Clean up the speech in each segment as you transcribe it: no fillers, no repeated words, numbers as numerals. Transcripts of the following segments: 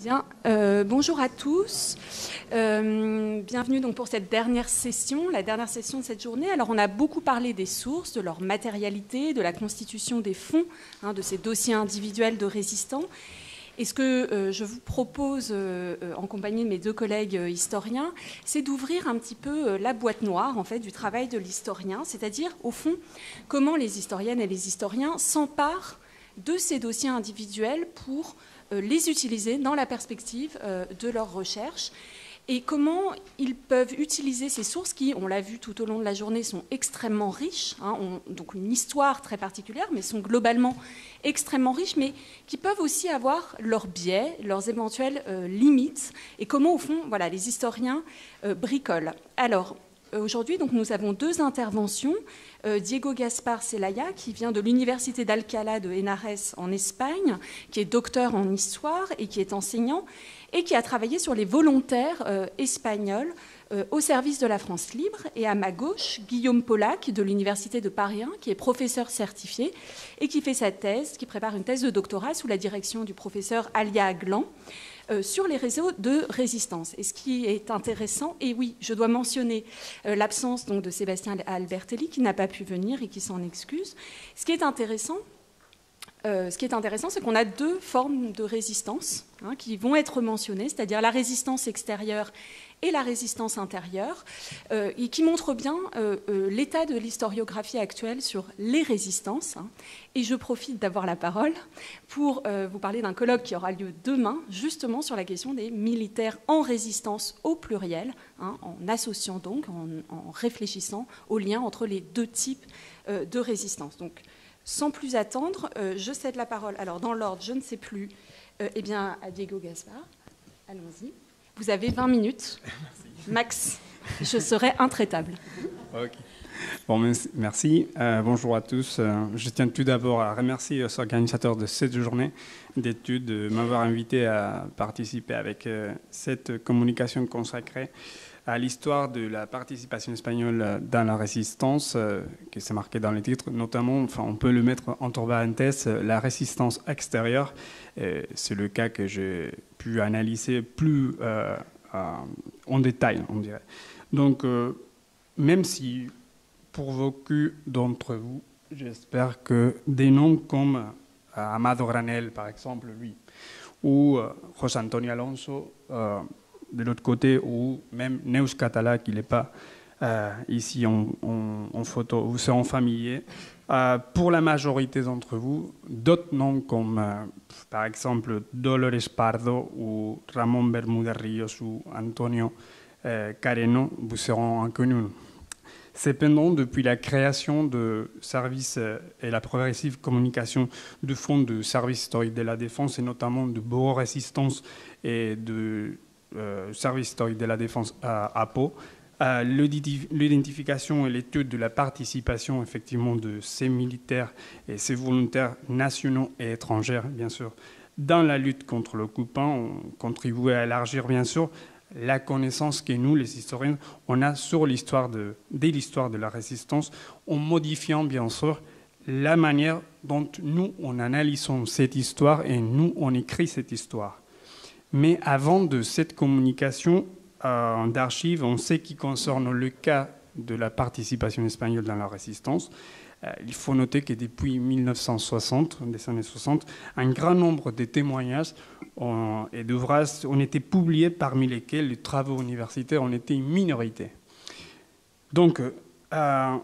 Bien, bonjour à tous. Bienvenue donc pour cette dernière session, la dernière session de cette journée. Alors on a beaucoup parlé des sources, de leur matérialité, de la constitution des fonds, de ces dossiers individuels de résistants. Et ce que je vous propose, en compagnie de mes deux collègues historiens, c'est d'ouvrir un petit peu la boîte noire en fait, du travail de l'historien, c'est-à-dire, au fond, comment les historiennes et les historiens s'emparent de ces dossiers individuels pour les utiliser dans la perspective de leur recherche et comment ils peuvent utiliser ces sources qui, on l'a vu tout au long de la journée, sont extrêmement riches, ont donc une histoire très particulière, mais sont globalement extrêmement riches, mais qui peuvent aussi avoir leurs biais, leurs éventuelles limites, et comment, au fond, voilà, les historiens bricolent. Alors, aujourd'hui, donc, nous avons deux interventions. Diego Gaspar Celaya, qui vient de l'Université d'Alcalá de Henares en Espagne, qui est docteur en histoire et qui est enseignant, et qui a travaillé sur les volontaires espagnols au service de la France libre. Et à ma gauche, Guillaume Pollack de l'Université de Paris 1, qui est professeur certifié et qui fait sa thèse, qui prépare une thèse de doctorat sous la direction du professeur Alia Aglan, sur les réseaux de résistance. Et ce qui est intéressant, et oui, je dois mentionner l'absence donc de Sébastien Albertelli, qui n'a pas pu venir et qui s'en excuse. Ce qui est intéressant, c'est qu'on a deux formes de résistance qui vont être mentionnées, c'est-à-dire la résistance extérieure et la résistance intérieure, et qui montrent bien l'état de l'historiographie actuelle sur les résistances. Et je profite d'avoir la parole pour vous parler d'un colloque qui aura lieu demain, justement sur la question des militaires en résistance au pluriel, en associant donc, en réfléchissant au lien entre les deux types de résistance. Donc, sans plus attendre, je cède la parole. Alors, dans l'ordre, je ne sais plus, eh bien, à Diego Gaspar. Allons-y. Vous avez 20 minutes. Max, je serai intraitable. Okay. Bon, merci. Bonjour à tous. Je tiens tout d'abord à remercier les organisateurs de cette journée d'études de m'avoir invité à participer avec cette communication consacrée à l'histoire de la participation espagnole dans la résistance, qui s'est marqué dans le titre, notamment, enfin, on peut le mettre entre parenthèses, la résistance extérieure. C'est le cas que j'ai pu analyser plus en détail, on dirait. Donc, même si, pour beaucoup d'entre vous, j'espère que des noms comme Amado Granell, par exemple, lui, ou José Antonio Alonso, de l'autre côté, ou même Neus Catala, qui n'est pas ici en photo, vous serez familiers. Pour la majorité d'entre vous, d'autres noms comme, par exemple, Dolores Pardo ou Ramón Bermúdez Ríos ou Antonio Careno vous seront inconnus. Cependant, depuis la création de services et la progressive communication de fonds de services historiques de la défense, et notamment de bureaux résistance et de service historique de la défense à Pau, l'identification et l'étude de la participation effectivement de ces militaires et ces volontaires nationaux et étrangers, bien sûr, dans la lutte contre l'occupant, ont contribué à élargir, bien sûr, la connaissance que nous, les historiens, on a sur l'histoire de la résistance, en modifiant, bien sûr, la manière dont nous, on analysons cette histoire et nous, on écrit cette histoire. Mais avant de cette communication d'archives, on sait qui concerne le cas de la participation espagnole dans la résistance. Il faut noter que depuis 1960, des années 60, un grand nombre de témoignages et d'ouvrages ont été publiés, parmi lesquels les travaux universitaires ont été une minorité. Donc,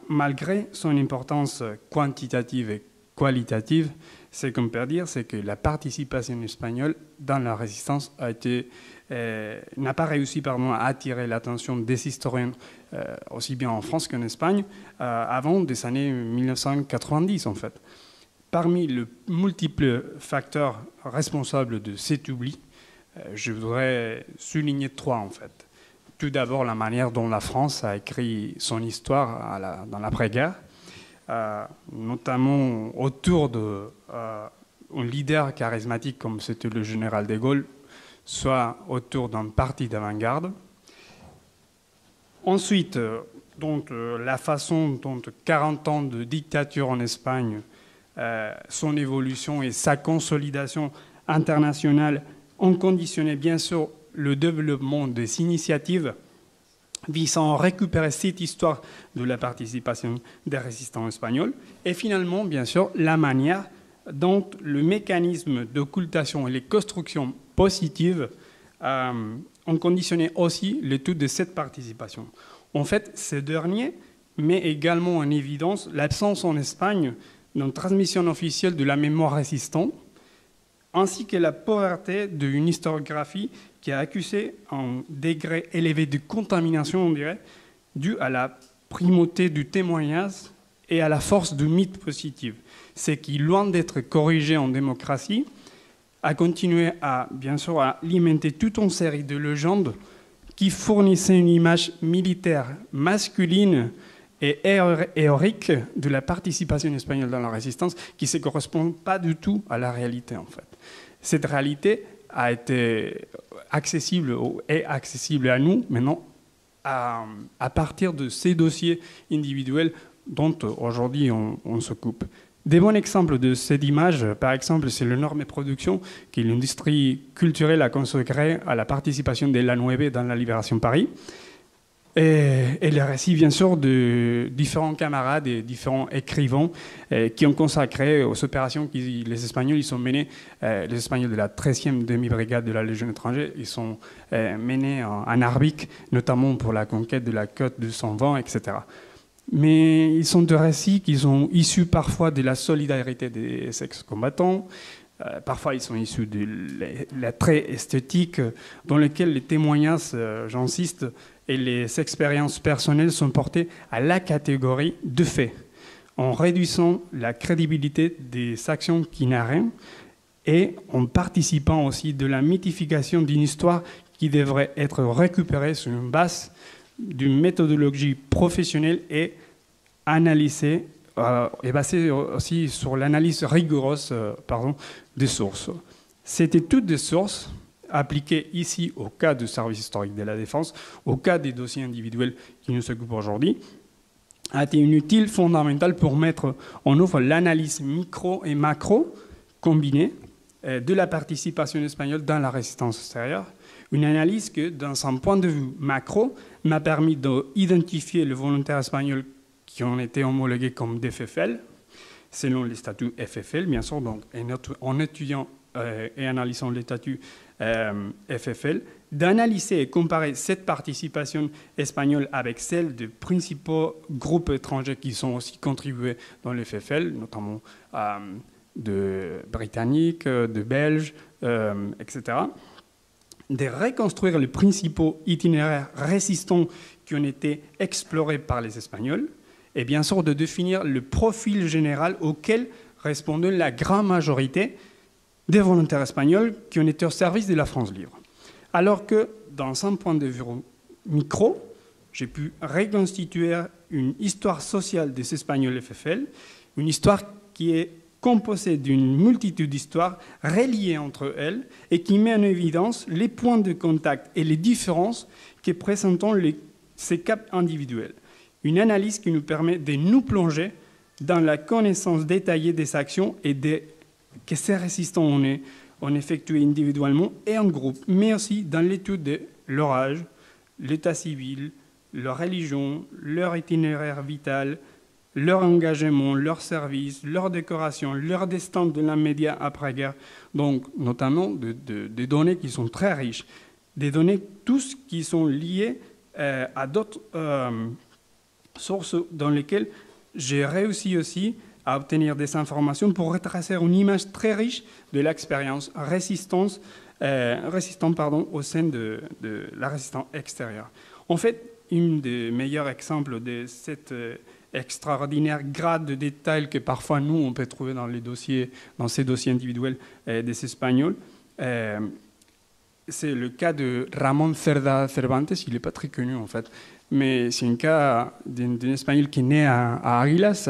malgré son importance quantitative et qualitative, ce qu'on peut dire, c'est que la participation espagnole dans la résistance n'a pas réussi à attirer l'attention des historiens, aussi bien en France qu'en Espagne, avant des années 1990, en fait. Parmi les multiples facteurs responsables de cet oubli, je voudrais souligner trois, en fait. Tout d'abord, la manière dont la France a écrit son histoire dans l'après-guerre, notamment autour d'un leader charismatique comme c'était le général de Gaulle, soit autour d'un parti d'avant-garde. Ensuite, donc, la façon dont 40 ans de dictature en Espagne, son évolution et sa consolidation internationale ont conditionné bien sûr le développement des initiatives visant à récupérer cette histoire de la participation des résistants espagnols, et finalement, bien sûr, la manière dont le mécanisme d'occultation et les constructions positives ont conditionné aussi l'étude de cette participation. En fait, ce dernier met également en évidence l'absence en Espagne d'une transmission officielle de la mémoire résistante, ainsi que la pauvreté d'une historiographie qui a accusé un degré élevé de contamination, on dirait, dû à la primauté du témoignage et à la force du mythe positif. C'est qui, loin d'être corrigé en démocratie, a continué à, bien sûr, à alimenter toute une série de légendes qui fournissaient une image militaire masculine et héroïque de la participation espagnole dans la résistance qui ne se correspond pas du tout à la réalité, en fait. Cette réalité a été accessible, est accessible à nous maintenant à partir de ces dossiers individuels dont aujourd'hui on s'occupe. Des bons exemples de cette image, par exemple, c'est l'Enorme Production, qui est l'industrie culturelle à consacrer à la participation de la Nueve dans la Libération de Paris. Et les récits, bien sûr, de différents camarades et différents écrivains qui ont consacré aux opérations que les Espagnols ils ont menées. Les Espagnols de la 13e demi-brigade de la Légion étrangère, ils sont menés en Arbique, notamment pour la conquête de la côte de Saint-Vent, etc. Mais ils sont des récits qui sont issus parfois de la solidarité des ex-combattants. Parfois, ils sont issus de l'attrait esthétique dans lequel les témoignages, j'insiste, et les expériences personnelles sont portées à la catégorie de faits, en réduisant la crédibilité des actions qui narrent et en participant aussi de la mythification d'une histoire qui devrait être récupérée sur une base d'une méthodologie professionnelle et analysée et basée aussi sur l'analyse rigoureuse des sources. C'était toutes des sources appliquées ici au cas du service historique de la défense, au cas des dossiers individuels qui nous occupent aujourd'hui, a été inutile, fondamental pour mettre en œuvre l'analyse micro et macro combinée de la participation espagnole dans la résistance extérieure. Une analyse que, dans un point de vue macro, m'a permis d'identifier les volontaires espagnols qui ont été homologués comme des FFL, selon les statuts FFL, bien sûr, donc en étudiant et analysant les statuts FFL, d'analyser et comparer cette participation espagnole avec celle des principaux groupes étrangers qui sont aussi contribués dans les FFL, notamment de Britanniques, de Belges, etc., de reconstruire les principaux itinéraires résistants qui ont été explorés par les Espagnols, et bien sûr de définir le profil général auquel répondait la grande majorité des volontaires espagnols qui ont été au service de la France libre. Alors que, dans un point de vue micro, j'ai pu reconstituer une histoire sociale des Espagnols FFL, une histoire qui est composée d'une multitude d'histoires reliées entre elles et qui met en évidence les points de contact et les différences que présentent ces caps individuels. Une analyse qui nous permet de nous plonger dans la connaissance détaillée des actions et que ces résistants ont effectué individuellement et en groupe, mais aussi dans l'étude de leur âge, l'état civil, leur religion, leur itinéraire vital, leur engagement, leur service, leur décoration, leur destin de l'immédiat après-guerre. Donc, notamment des données qui sont très riches, des données tous qui sont liées à d'autres sources dans lesquelles j'ai réussi aussi à obtenir des informations pour retracer une image très riche de l'expérience résistante au sein de la résistance extérieure. En fait, un des meilleurs exemples de cette extraordinaire grade de détail que parfois nous on peut trouver dans ces dossiers individuels des Espagnols, c'est le cas de Ramón Cerda Cervantes. Il n'est pas très connu en fait, mais c'est un cas d'un Espagnol qui est né à Águilas,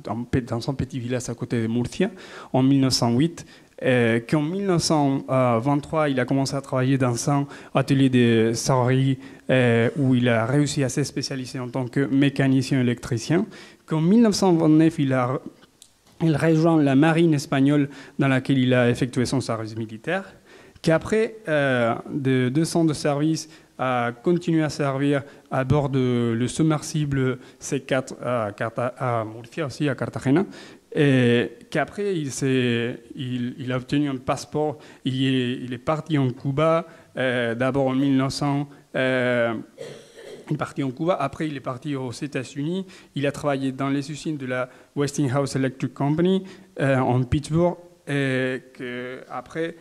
dans son petit village à côté de Murcia, en 1908, qu'en 1923, il a commencé à travailler dans un atelier de serrurerie où il a réussi à se spécialiser en tant que mécanicien électricien, qu'en 1929, il rejoint la marine espagnole dans laquelle il a effectué son service militaire, qu'après de 2 ans de service, a continué à servir à bord de le submersible C4 à Murcia, aussi à Cartagena, et qu'après il a obtenu un passeport, il est parti en Cuba, d'abord en 1900, il est parti en Cuba, après il est parti aux États-Unis, il a travaillé dans les usines de la Westinghouse Electric Company en Pittsburgh, et après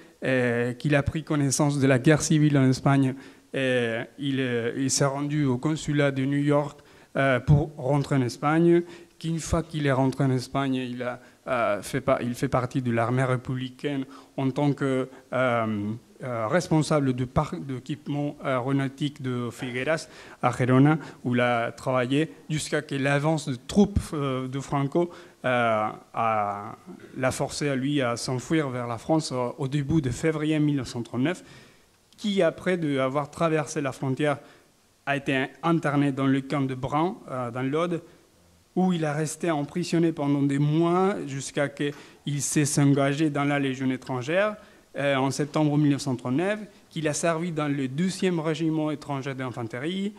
qu'il a pris connaissance de la guerre civile en Espagne, il s'est rendu au consulat de New York pour rentrer en Espagne. Qu'une fois qu'il est rentré en Espagne, il fait partie de l'armée républicaine en tant que responsable de parc d'équipement aéronautique de Figueras à Gerona, où il a travaillé jusqu'à que l'avance de troupes de Franco l'a forcé à lui à s'enfuir vers la France au début de février 1939, qui, après avoir traversé la frontière, a été interné dans le camp de Bran, dans l'Aude, où il a resté emprisonné pendant des mois jusqu'à ce qu'il s'engagé dans la Légion étrangère en septembre 1939, qu'il a servi dans le 12e régiment étranger d'infanterie,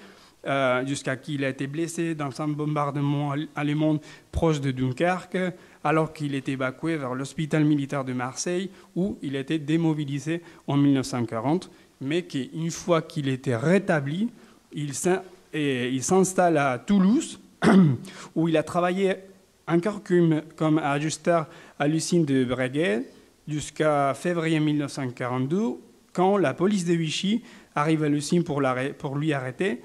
jusqu'à ce qu'il a été blessé dans un bombardement allemand proche de Dunkerque, alors qu'il était évacué vers l'hôpital militaire de Marseille, où il a été démobilisé en 1940, mais qu'une fois qu'il était rétabli, il s'installe à Toulouse, où il a travaillé encore comme ajusteur à l'usine de Breguet jusqu'à février 1942, quand la police de Vichy arrive à l'usine pour lui arrêter.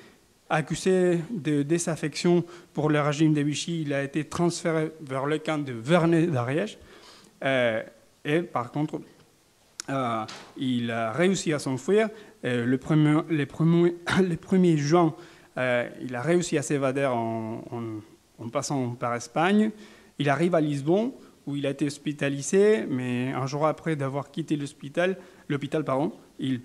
Accusé de désaffection pour le régime de Vichy, il a été transféré vers le camp de Vernay-d'Ariège. Et par contre, il a réussi à s'enfuir. Le 1er juin, il a réussi à s'évader en passant par Espagne. Il arrive à Lisbonne, où il a été hospitalisé, mais un jour après d'avoir quitté l'hôpital, il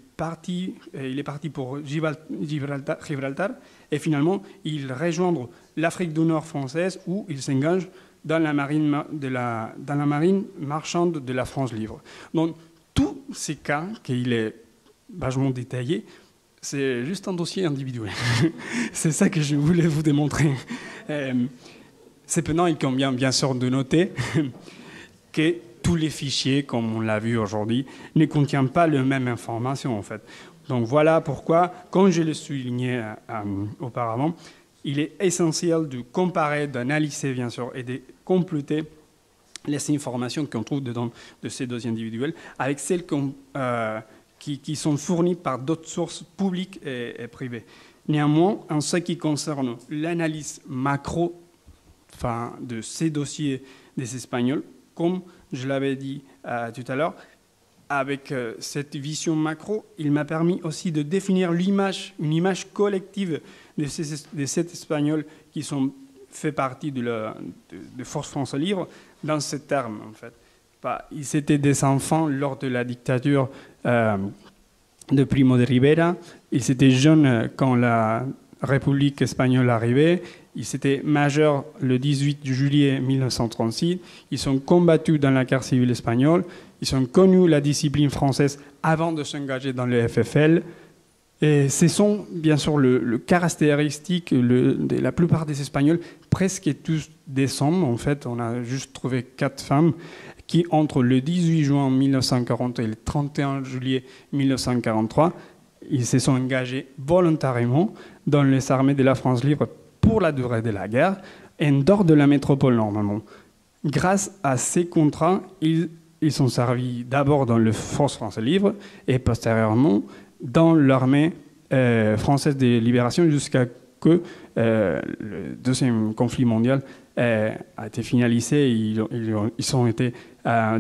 est parti pour Gibraltar, et finalement, il rejoint l'Afrique du Nord française, où il s'engage dans la marine marchande de la France libre. Donc, tous ces cas, qu'il est vachement détaillé, c'est juste un dossier individuel. C'est ça que je voulais vous démontrer. Cependant, il convient bien sûr de noter que tous les fichiers, comme on l'a vu aujourd'hui, ne contiennent pas les mêmes informations, en fait. Donc voilà pourquoi, comme je l'ai souligné auparavant, il est essentiel de comparer, d'analyser, bien sûr, et de compléter les informations qu'on trouve dedans de ces dossiers individuels avec celles qui sont fournies par d'autres sources publiques et privées. Néanmoins, en ce qui concerne l'analyse macro de ces dossiers des Espagnols, comme je l'avais dit tout à l'heure, avec cette vision macro, il m'a permis aussi de définir une image collective de ces Espagnols qui fait partie de Force France Libre dans ce terme, en fait. Ils étaient des enfants lors de la dictature de Primo de Rivera. Ils étaient jeunes quand la République espagnole arrivait. Ils étaient majeurs le 18 juillet 1936. Ils ont combattu dans la guerre civile espagnole. Ils ont connu la discipline française avant de s'engager dans le FFL. Et ce sont bien sûr le caractéristique de la plupart des Espagnols, presque tous des hommes. En fait, on a juste trouvé 4 femmes qui, entre le 18 juin 1940 et le 31 juillet 1943, ils se sont engagés volontairement dans les armées de la France libre pour la durée de la guerre, en dehors de la métropole normalement. Grâce à ces contrats, ils sont servis d'abord dans le Force France libre et postérieurement dans l'armée française de libération jusqu'à que le deuxième conflit mondial a été finalisé. Ils ont été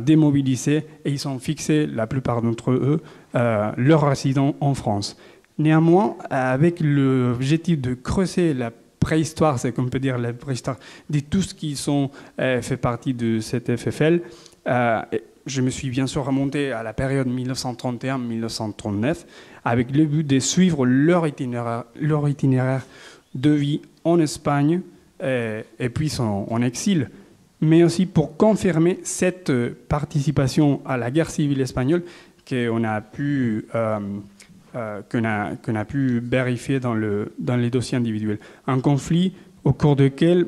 démobilisés et ils ont fixé, la plupart d'entre eux, leur résidence en France. Néanmoins, avec l'objectif de creuser la préhistoire, c'est qu'on peut dire la préhistoire, de tous qui sont fait partie de cette FFL, je me suis bien sûr remonté à la période 1931-1939 avec le but de suivre leur itinéraire de vie en Espagne et puis en exil, mais aussi pour confirmer cette participation à la guerre civile espagnole qu'on a pu vérifier dans les dossiers individuels. Un conflit au cours duquel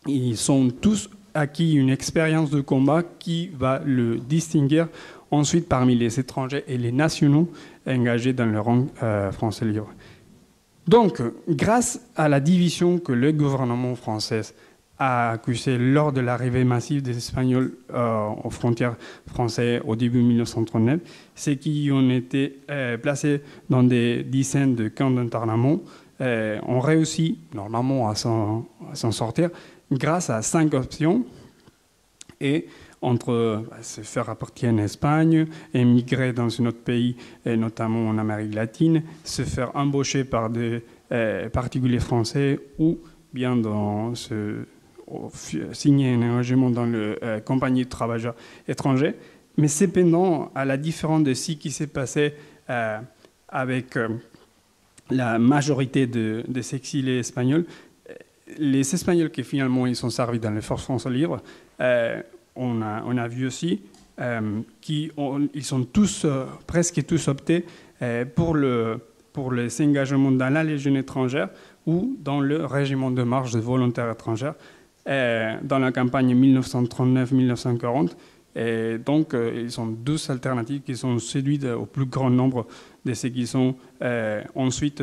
ils sont tous acquis une expérience de combat qui va le distinguer ensuite parmi les étrangers et les nationaux engagés dans le rang français libre. Donc, grâce à la division que le gouvernement français a accusée lors de l'arrivée massive des Espagnols aux frontières françaises au début 1939, ceux qui ont été placés dans des dizaines de camps d'internement ont réussi normalement à s'en sortir grâce à 5 options, et entre se faire apporter en Espagne, émigrer dans un autre pays, et notamment en Amérique latine, se faire embaucher par des particuliers français ou bien signer un engagement dans la compagnie de travailleurs étrangers. Mais cependant, à la différence de ce qui s'est passé avec la majorité des exilés espagnols, les Espagnols qui finalement ils sont servis dans les forces françaises libres, on a vu aussi qu'ils sont tous, presque tous optés pour les engagements dans la Légion étrangère ou dans le régiment de marche de volontaires étrangers dans la campagne 1939-1940. Et donc, ils sont 12 alternatives qui sont séduites au plus grand nombre de ceux qui sont ensuite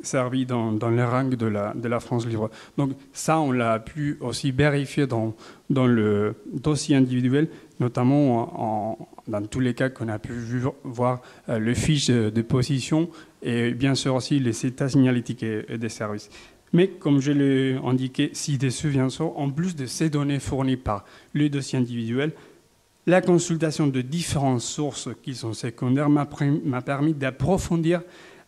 servis dans les rangs de la France libre. Donc ça, on l'a pu aussi vérifier dans le dossier individuel, notamment dans tous les cas qu'on a pu voir le fiche de position et bien sûr aussi les états signalétiques et des services. Mais comme je l'ai indiqué ci-dessus, bien sûr, en plus de ces données fournies par le dossier individuel, la consultation de différentes sources qui sont secondaires m'a permis d'approfondir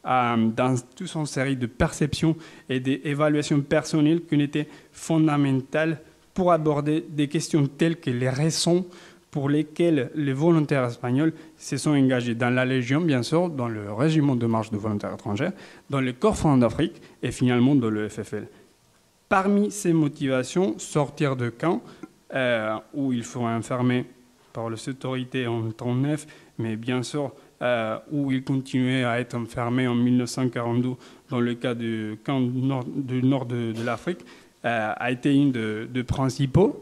dans toute une série de perceptions et d'évaluations personnelles qui étaient fondamentales pour aborder des questions telles que les raisons pour lesquelles les volontaires espagnols se sont engagés dans la Légion, bien sûr, dans le régiment de marche de volontaires étrangers, dans le Corps franc d'Afrique et finalement dans le FFL. Parmi ces motivations, sortir de camp, où il faut enfermer par les autorités en 1939, mais bien sûr, où il continuait à être enfermé en 1942 dans le cas du camp du nord de l'Afrique, a été une des principaux.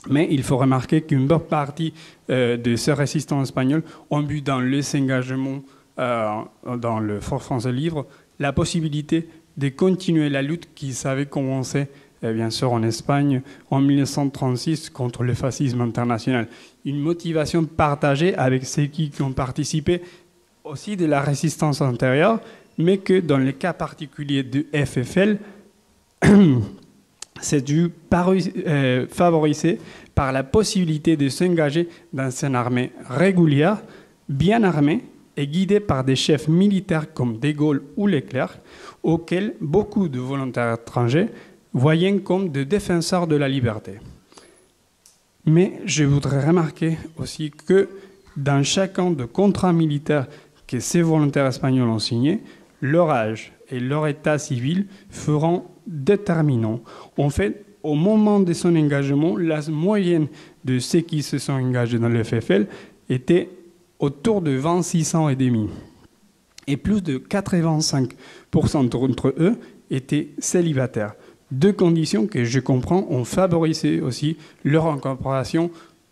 Mais il faut remarquer qu'une bonne partie de ces résistants espagnols ont vu dans les engagements dans le Fort français libre la possibilité de continuer la lutte qui avait commencé bien sûr en Espagne en 1936 contre le fascisme international. Une motivation partagée avec ceux qui ont participé aussi de la résistance antérieure, mais que dans le cas particulier du FFL, c'est dû favorisé par la possibilité de s'engager dans une armée régulière, bien armée et guidée par des chefs militaires comme De Gaulle ou Leclerc, auxquels beaucoup de volontaires étrangers voyaient comme des défenseurs de la liberté. Mais je voudrais remarquer aussi que dans chacun des contrats militaires que ces volontaires espagnols ont signés, leur âge et leur état civil feront déterminants. En fait, au moment de son engagement, la moyenne de ceux qui se sont engagés dans le FFL était autour de 26 ans et demi. Et plus de 85% d'entre eux étaient célibataires. Deux conditions que je comprends ont favorisé aussi leur incorporation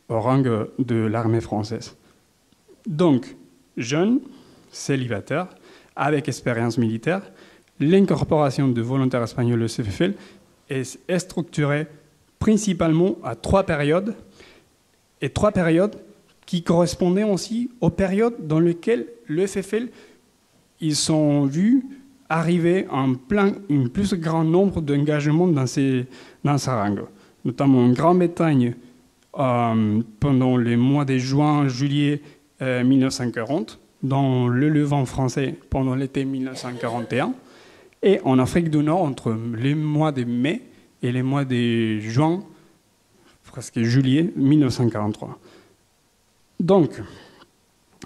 au rang de l'armée française. Donc, jeunes, célibataires, avec expérience militaire, l'incorporation de volontaires espagnols au FFL est structurée principalement à 3 périodes, et 3 périodes qui correspondaient aussi aux périodes dans lesquelles le FFL, ils sont vus arriver un plus grand nombre d'engagements dans ces rangs, notamment en Grande-Bretagne pendant les mois de juin-juillet 1940, dans le Levant français pendant l'été 1941, et en Afrique du Nord entre les mois de mai et les mois de juin, presque juillet 1943. Donc,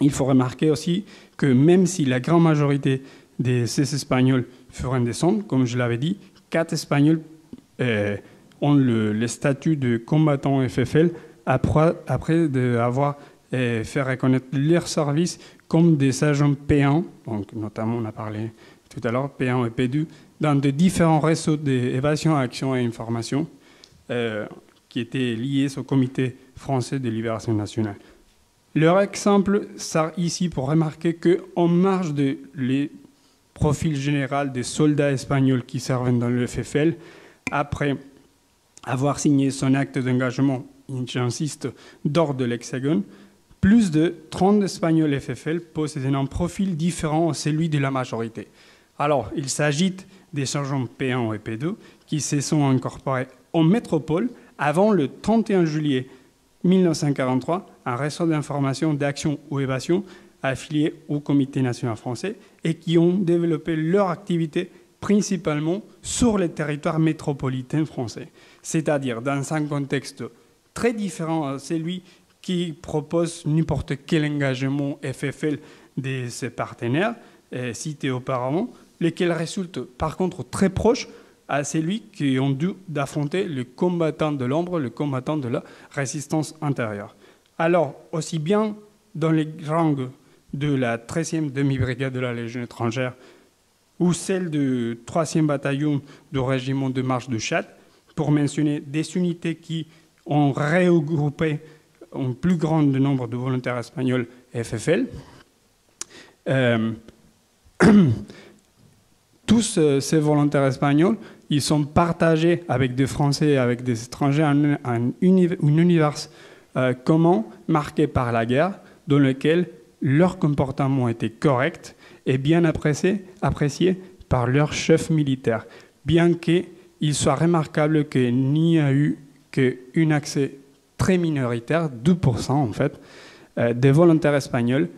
il faut remarquer aussi que même si la grande majorité de ces Espagnols feront descendre, comme je l'avais dit, 4 Espagnols ont le statut de combattant FFL après avoir et faire reconnaître leurs services comme des agents payants, donc notamment on a parlé tout à l'heure, P1 et P2, dans de différents réseaux d'évasion, action et information qui étaient liés au Comité français de libération nationale. Leur exemple sert ici pour remarquer qu'en marge de les profils général des soldats espagnols qui servaient dans le FFL, après avoir signé son acte d'engagement, j'insiste, d'ordre de l'Hexagone, plus de 30 Espagnols FFL possédaient un profil différent à celui de la majorité. Alors, il s'agit des sergents P1 et P2 qui se sont incorporés en métropole avant le 31 juillet 1943, un réseau d'information, d'action ou évasion affilié au Comité national français et qui ont développé leur activité principalement sur les territoires métropolitains français, c'est-à-dire dans un contexte très différent à celui qui propose n'importe quel engagement FFL de ses partenaires cités auparavant, lesquels résultent par contre très proches à celui qui ont dû affronter le combattant de l'ombre, le combattant de la résistance intérieure. Alors, aussi bien dans les rangs de la 13e demi-brigade de la Légion étrangère ou celle du 3e bataillon du régiment de marche du Tchad, pour mentionner des unités qui ont regroupé un plus grand nombre de volontaires espagnols FFL. Tous ces volontaires espagnols, ils sont partagés avec des Français et avec des étrangers un univers commun marqué par la guerre, dans lequel leur comportement était correct et bien apprécié par leur chef militaire, bien qu'il soit remarquable qu'il n'y a eu qu'un accès très minoritaire, 2% en fait, des volontaires espagnols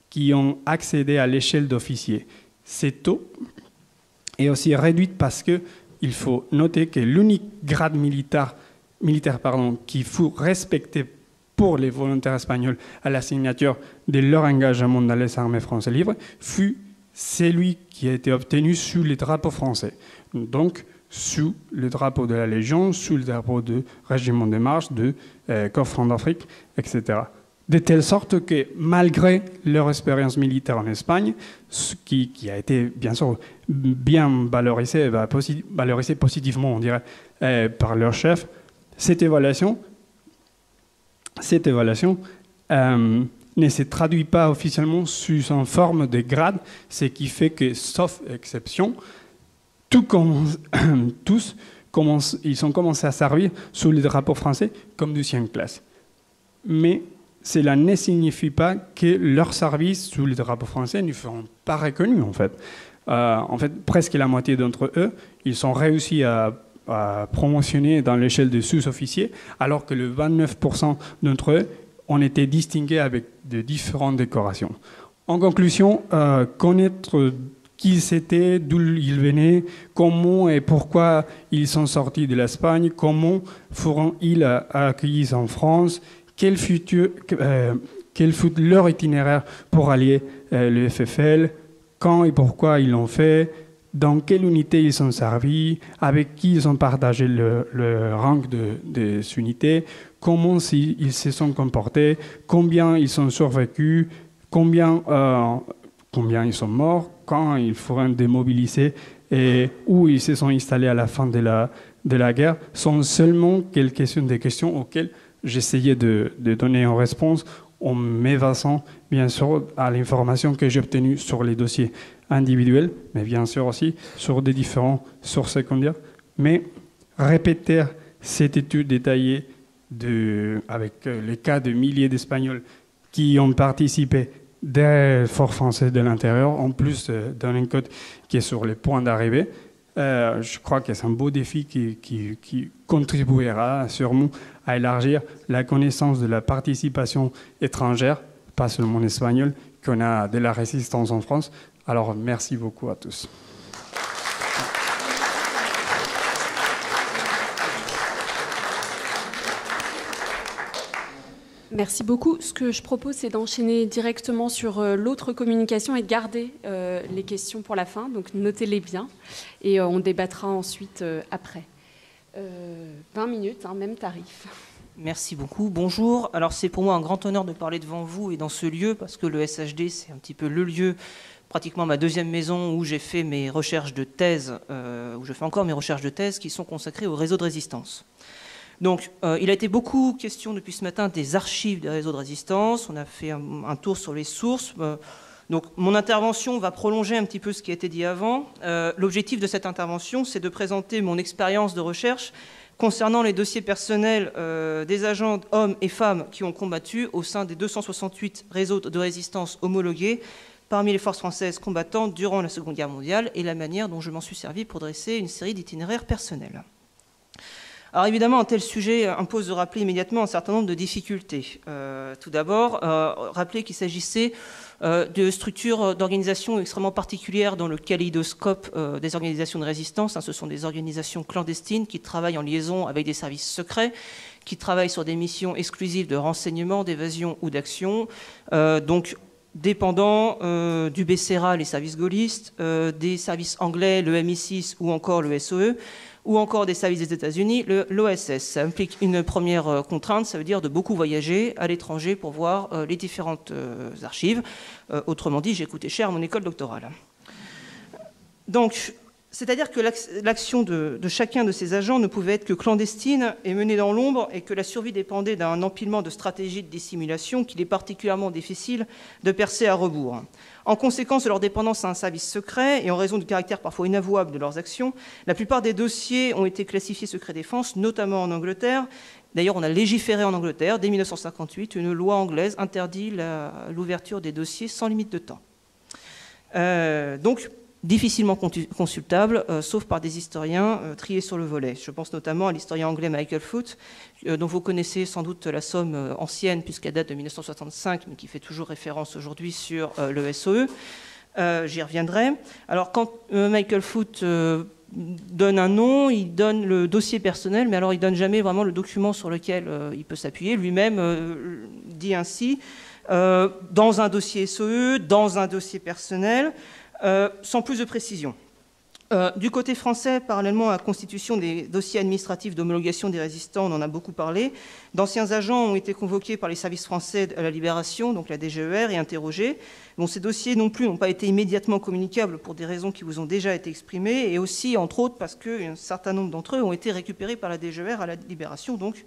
qui ont accédé à l'échelle d'officier. C'est tôt et aussi réduite parce qu'il faut noter que l'unique grade militaire qui fut respecté pour les volontaires espagnols à la signature de leur engagement dans les armées françaises libres fut celui qui a été obtenu sous les drapeaux français. Donc, sous le drapeau de la Légion, sous le drapeau du régiment de marche, de Corps franc d'Afrique, etc. De telle sorte que, malgré leur expérience militaire en Espagne, qui a été bien sûr bien valorisée positivement, on dirait, par leur chef, cette évaluation ne se traduit pas officiellement sous une forme de grade, ce qui fait que, sauf exception, ils ont commencé à servir sous le drapeau français comme deuxième classe. Mais cela ne signifie pas que leurs services sous le drapeau français ne feront pas reconnus, en fait. Presque la moitié d'entre eux, ils ont réussi à promotionner dans l'échelle de sous-officiers, alors que le 29% d'entre eux ont été distingués avec de différentes décorations. En conclusion, connaître qui c'était, d'où ils venaient, comment et pourquoi ils sont sortis de l'Espagne, comment feront-ils accueillis en France, quel fut leur itinéraire pour allier le FFL, quand et pourquoi ils l'ont fait, dans quelle unité ils sont servis, avec qui ils ont partagé le rang des unités, comment ils se sont comportés, combien ils sont survécus, combien ils sont morts, quand ils feront démobiliser et où ils se sont installés à la fin de la guerre, sont seulement quelques-unes des questions auxquelles j'essayais de donner une réponse en m'évassant, bien sûr, à l'information que j'ai obtenue sur les dossiers individuels, mais bien sûr aussi sur des différents sources secondaires. Mais répéter cette étude détaillée avec les cas de milliers d'Espagnols qui ont participé des forces françaises de l'intérieur, en plus d'un code qui est sur le point d'arriver, je crois que c'est un beau défi qui contribuera sûrement à élargir la connaissance de la participation étrangère, pas seulement espagnole, qu'on a de la résistance en France. Alors, merci beaucoup à tous. Merci beaucoup. Ce que je propose, c'est d'enchaîner directement sur l'autre communication et de garder les questions pour la fin. Donc, notez-les bien et on débattra ensuite après. 20 minutes, même tarif. Merci beaucoup. Bonjour. Alors c'est pour moi un grand honneur de parler devant vous et dans ce lieu parce que le SHD c'est un petit peu le lieu, pratiquement ma deuxième maison où j'ai fait mes recherches de thèse, où je fais encore mes recherches de thèse qui sont consacrées au réseau de résistance. Donc il a été beaucoup question depuis ce matin des archives des réseaux de résistance. On a fait un tour sur les sources. Donc mon intervention va prolonger un petit peu ce qui a été dit avant. L'objectif de cette intervention c'est de présenter mon expérience de recherche concernant les dossiers personnels des agents hommes et femmes qui ont combattu au sein des 268 réseaux de résistance homologués parmi les forces françaises combattantes durant la Seconde Guerre mondiale et la manière dont je m'en suis servi pour dresser une série d'itinéraires personnels. Alors évidemment, un tel sujet impose de rappeler immédiatement un certain nombre de difficultés. Tout d'abord, rappeler qu'il s'agissait de structures d'organisation extrêmement particulières dans le kaléidoscope des organisations de résistance. Ce sont des organisations clandestines qui travaillent en liaison avec des services secrets, qui travaillent sur des missions exclusives de renseignement, d'évasion ou d'action, donc dépendant du BCRA, les services gaullistes, des services anglais, le MI6 ou encore le SOE, ou encore des services des États-Unis, l'OSS. Ça implique une première contrainte, ça veut dire de beaucoup voyager à l'étranger pour voir les différentes archives. Autrement dit, j'ai coûté cher à mon école doctorale. Donc, c'est-à-dire que l'action de chacun de ces agents ne pouvait être que clandestine et menée dans l'ombre, et que la survie dépendait d'un empilement de stratégies de dissimulation qu'il est particulièrement difficile de percer à rebours. En conséquence de leur dépendance à un service secret et en raison du caractère parfois inavouable de leurs actions, la plupart des dossiers ont été classifiés secret défense, notamment en Angleterre. D'ailleurs, on a légiféré en Angleterre, dès 1958, une loi anglaise interdit l'ouverture des dossiers sans limite de temps. Donc, difficilement consultable, sauf par des historiens triés sur le volet. Je pense notamment à l'historien anglais Michael Foot, dont vous connaissez sans doute la somme ancienne, puisqu'elle date de 1965, mais qui fait toujours référence aujourd'hui sur le SOE. J'y reviendrai. Alors, quand Michael Foot donne un nom, il donne le dossier personnel, mais alors il ne donne jamais vraiment le document sur lequel il peut s'appuyer. Lui-même dit ainsi, dans un dossier SOE, dans un dossier personnel, sans plus de précision. Du côté français, parallèlement à la constitution des dossiers administratifs d'homologation des résistants, on en a beaucoup parlé, d'anciens agents ont été convoqués par les services français à la Libération, donc la DGER, et interrogés. Bon, ces dossiers non plus n'ont pas été immédiatement communicables pour des raisons qui vous ont déjà été exprimées, et aussi, entre autres, parce qu'un certain nombre d'entre eux ont été récupérés par la DGER à la Libération, donc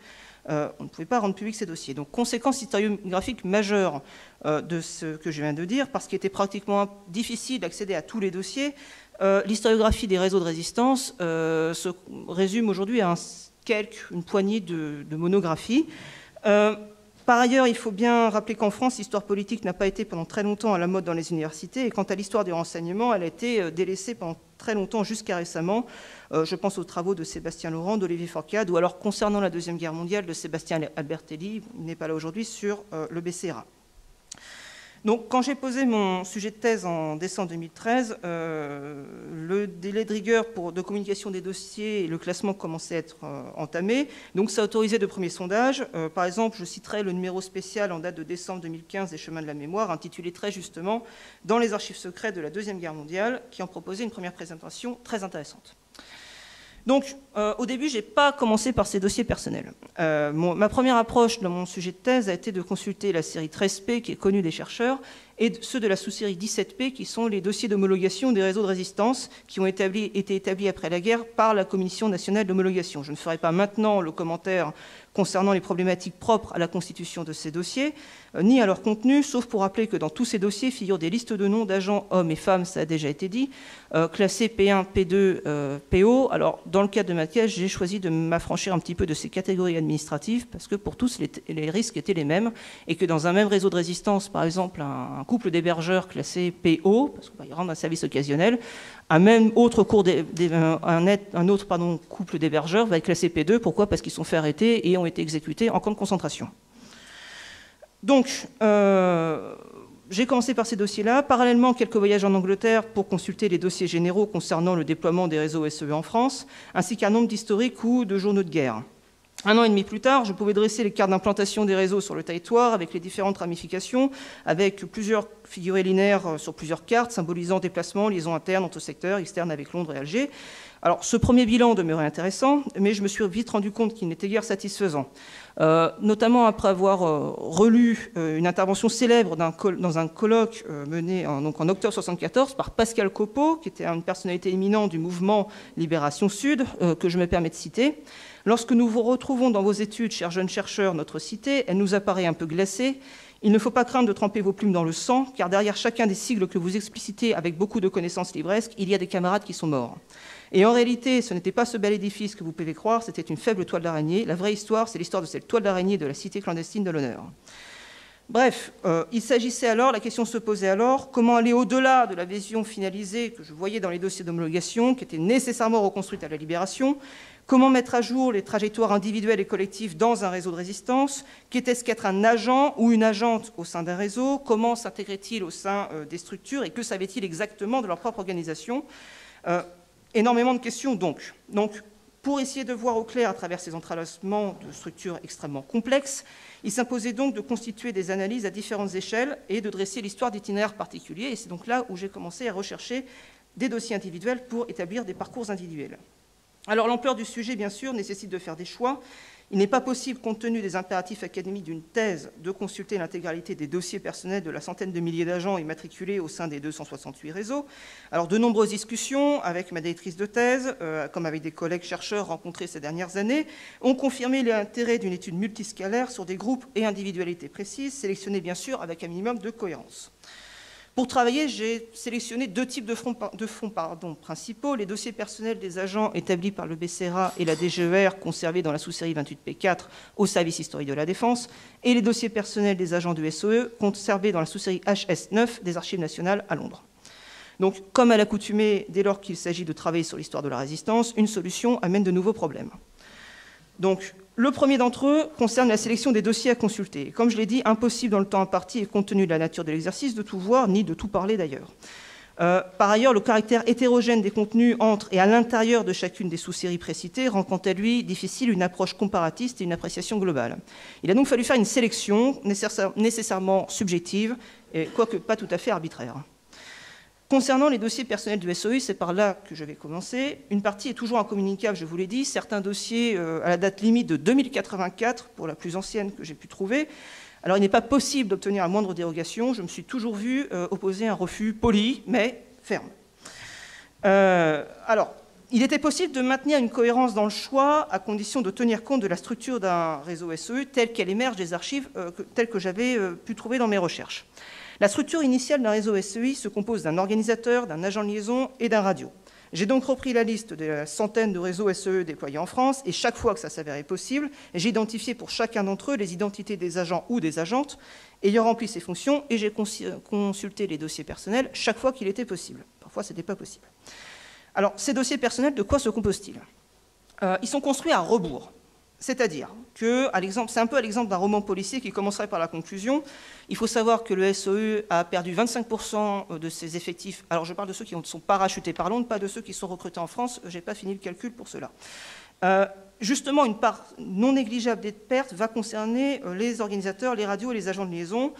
on ne pouvait pas rendre public ces dossiers. Donc, conséquence historiographique majeure de ce que je viens de dire, parce qu'il était pratiquement difficile d'accéder à tous les dossiers, l'historiographie des réseaux de résistance se résume aujourd'hui à une poignée de monographies. Par ailleurs, il faut bien rappeler qu'en France, l'histoire politique n'a pas été pendant très longtemps à la mode dans les universités, et quant à l'histoire du renseignement, elle a été délaissée pendant très longtemps, jusqu'à récemment. Je pense aux travaux de Sébastien Laurent, d'Olivier Forcade, ou alors concernant la Deuxième Guerre mondiale de Sébastien Albertelli, il n'est pas là aujourd'hui, sur le BCRA. Donc, quand j'ai posé mon sujet de thèse en décembre 2013, le délai de rigueur de communication des dossiers et le classement commençaient à être entamés. Donc, ça autorisait de premiers sondages. Par exemple, je citerai le numéro spécial en date de décembre 2015 des Chemins de la Mémoire, intitulé très justement « Dans les archives secrètes de la Deuxième Guerre mondiale », qui en proposait une première présentation très intéressante. Donc, au début, je n'ai pas commencé par ces dossiers personnels. Ma première approche dans mon sujet de thèse a été de consulter la série 13P, qui est connue des chercheurs, et ceux de la sous-série 17P, qui sont les dossiers d'homologation des réseaux de résistance qui ont été établis après la guerre par la Commission nationale d'homologation. Je ne ferai pas maintenant le commentaire concernant les problématiques propres à la constitution de ces dossiers, ni à leur contenu, sauf pour rappeler que dans tous ces dossiers figurent des listes de noms d'agents hommes et femmes, ça a déjà été dit, classés P1, P2, PO. Alors, dans le cadre de ma thèse, j'ai choisi de m'affranchir un petit peu de ces catégories administratives, parce que pour tous, les risques étaient les mêmes, et que dans un même réseau de résistance, par exemple, un couple d'hébergeurs classé PO, parce qu'on va y rendre un service occasionnel, un autre couple d'hébergeurs va être classé P2. Pourquoi? Parce qu'ils sont fait arrêter et ont été exécutés en camp de concentration. Donc, j'ai commencé par ces dossiers-là. Parallèlement, quelques voyages en Angleterre pour consulter les dossiers généraux concernant le déploiement des réseaux SEE en France, ainsi qu'un nombre d'historiques ou de journaux de guerre. 1 an et demi plus tard, je pouvais dresser les cartes d'implantation des réseaux sur le territoire avec les différentes ramifications, avec plusieurs figurés linéaires sur plusieurs cartes, symbolisant déplacements, liaisons internes entre secteurs, externes avec Londres et Alger. Alors, ce premier bilan demeurait intéressant, mais je me suis vite rendu compte qu'il n'était guère satisfaisant. notamment après avoir relu une intervention célèbre dans un colloque mené en octobre 1974 par Pascal Copeau, qui était une personnalité éminente du mouvement Libération Sud, que je me permets de citer. Lorsque nous vous retrouvons dans vos études, chers jeunes chercheurs, notre cité, elle nous apparaît un peu glacée. Il ne faut pas craindre de tremper vos plumes dans le sang, car derrière chacun des sigles que vous explicitez avec beaucoup de connaissances livresques, il y a des camarades qui sont morts. Et en réalité, ce n'était pas ce bel édifice que vous pouvez croire, c'était une faible toile d'araignée. La vraie histoire, c'est l'histoire de cette toile d'araignée de la cité clandestine de l'honneur. Bref, il s'agissait alors, la question se posait alors, comment aller au-delà de la vision finalisée que je voyais dans les dossiers d'homologation, qui étaient nécessairement reconstruites à la Libération, comment mettre à jour les trajectoires individuelles et collectives dans un réseau de résistance, qu'était-ce qu'être un agent ou une agente au sein d'un réseau, comment s'intégrait-il au sein des structures et que savait-il exactement de leur propre organisation. Énormément de questions donc. Pour essayer de voir au clair à travers ces entrelacements de structures extrêmement complexes, il s'imposait donc de constituer des analyses à différentes échelles et de dresser l'histoire d'itinéraires particuliers. Et c'est donc là où j'ai commencé à rechercher des dossiers individuels pour établir des parcours individuels. Alors l'ampleur du sujet, bien sûr, nécessite de faire des choix. Il n'est pas possible, compte tenu des impératifs académiques d'une thèse, de consulter l'intégralité des dossiers personnels de la centaine de milliers d'agents immatriculés au sein des 268 réseaux. Alors, de nombreuses discussions avec ma directrice de thèse, comme avec des collègues chercheurs rencontrés ces dernières années, ont confirmé l'intérêt d'une étude multiscalaire sur des groupes et individualités précises, sélectionnées bien sûr avec un minimum de cohérence. Pour travailler, j'ai sélectionné deux types de fonds principaux, les dossiers personnels des agents établis par le BCRA et la DGER conservés dans la sous-série 28P4 au service historique de la Défense, et les dossiers personnels des agents du SOE conservés dans la sous-série HS9 des Archives nationales à Londres. Donc, comme à l'accoutumée, dès lors qu'il s'agit de travailler sur l'histoire de la résistance, une solution amène de nouveaux problèmes. Donc, le premier d'entre eux concerne la sélection des dossiers à consulter. Comme je l'ai dit, impossible dans le temps imparti et compte tenu de la nature de l'exercice de tout voir, ni de tout parler d'ailleurs. Par ailleurs, le caractère hétérogène des contenus entre et à l'intérieur de chacune des sous-séries précitées rend quant à lui difficile une approche comparatiste et une appréciation globale. Il a donc fallu faire une sélection nécessairement subjective, quoique pas tout à fait arbitraire. Concernant les dossiers personnels du SOE, c'est par là que je vais commencer. Une partie est toujours incommunicable, je vous l'ai dit. Certains dossiers à la date limite de 2084, pour la plus ancienne que j'ai pu trouver. Alors, il n'est pas possible d'obtenir la moindre dérogation. Je me suis toujours vu opposer un refus poli, mais ferme. Alors, il était possible de maintenir une cohérence dans le choix, à condition de tenir compte de la structure d'un réseau SOE telle qu'elle émerge des archives telles que j'avais pu trouver dans mes recherches. La structure initiale d'un réseau SEI se compose d'un organisateur, d'un agent de liaison et d'un radio. J'ai donc repris la liste des centaines de réseaux SEE déployés en France et chaque fois que ça s'avérait possible, j'ai identifié pour chacun d'entre eux les identités des agents ou des agentes ayant rempli ces fonctions et j'ai consulté les dossiers personnels chaque fois qu'il était possible. Parfois, ce n'était pas possible. Alors, ces dossiers personnels, de quoi se composent-ils ? Ils sont construits à rebours. C'est-à-dire que, c'est un peu à l'exemple d'un roman policier qui commencerait par la conclusion. Il faut savoir que le SOE a perdu 25% de ses effectifs. Alors je parle de ceux qui sont parachutés par Londres, pas de ceux qui sont recrutés en France. Je n'ai pas fini le calcul pour cela. Justement, une part non négligeable des pertes va concerner les organisateurs, les radios et les agents de liaison.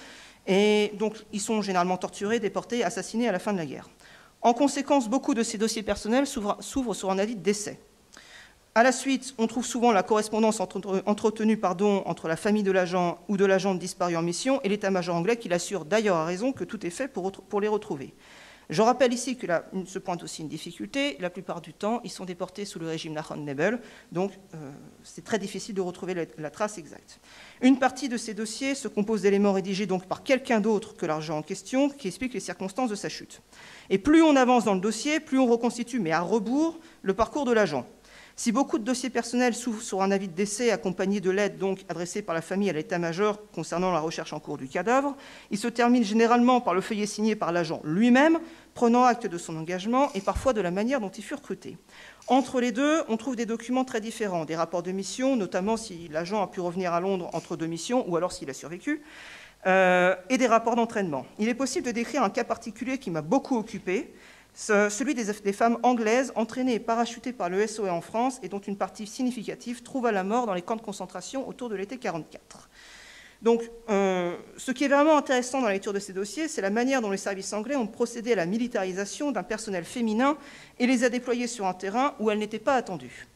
Et donc, ils sont généralement torturés, déportés, assassinés à la fin de la guerre. En conséquence, beaucoup de ces dossiers personnels s'ouvrent sur un avis de décès. À la suite, on trouve souvent la correspondance entretenue entre la famille de l'agent ou de l'agente disparu en mission et l'état-major anglais qui l'assure d'ailleurs à raison que tout est fait pour les retrouver. Je rappelle ici que là se pointe aussi une difficulté. La plupart du temps, ils sont déportés sous le régime Lahon-Nebel, donc c'est très difficile de retrouver la trace exacte. Une partie de ces dossiers se compose d'éléments rédigés donc par quelqu'un d'autre que l'agent en question qui explique les circonstances de sa chute. Et plus on avance dans le dossier, plus on reconstitue, mais à rebours, le parcours de l'agent. Si beaucoup de dossiers personnels s'ouvrent sur un avis de décès accompagné de l'aide donc adressée par la famille à l'état-major concernant la recherche en cours du cadavre, il se termine généralement par le feuillet signé par l'agent lui-même, prenant acte de son engagement et parfois de la manière dont il fut recruté. Entre les deux, on trouve des documents très différents, des rapports de mission, notamment si l'agent a pu revenir à Londres entre deux missions ou alors s'il a survécu, et des rapports d'entraînement. Il est possible de décrire un cas particulier qui m'a beaucoup occupé, celui des femmes anglaises entraînées et parachutées par le SOE en France et dont une partie significative trouva la mort dans les camps de concentration autour de l'été 1944. Donc, ce qui est vraiment intéressant dans la lecture de ces dossiers, c'est la manière dont les services anglais ont procédé à la militarisation d'un personnel féminin et les a déployés sur un terrain où elles n'étaient pas attendues.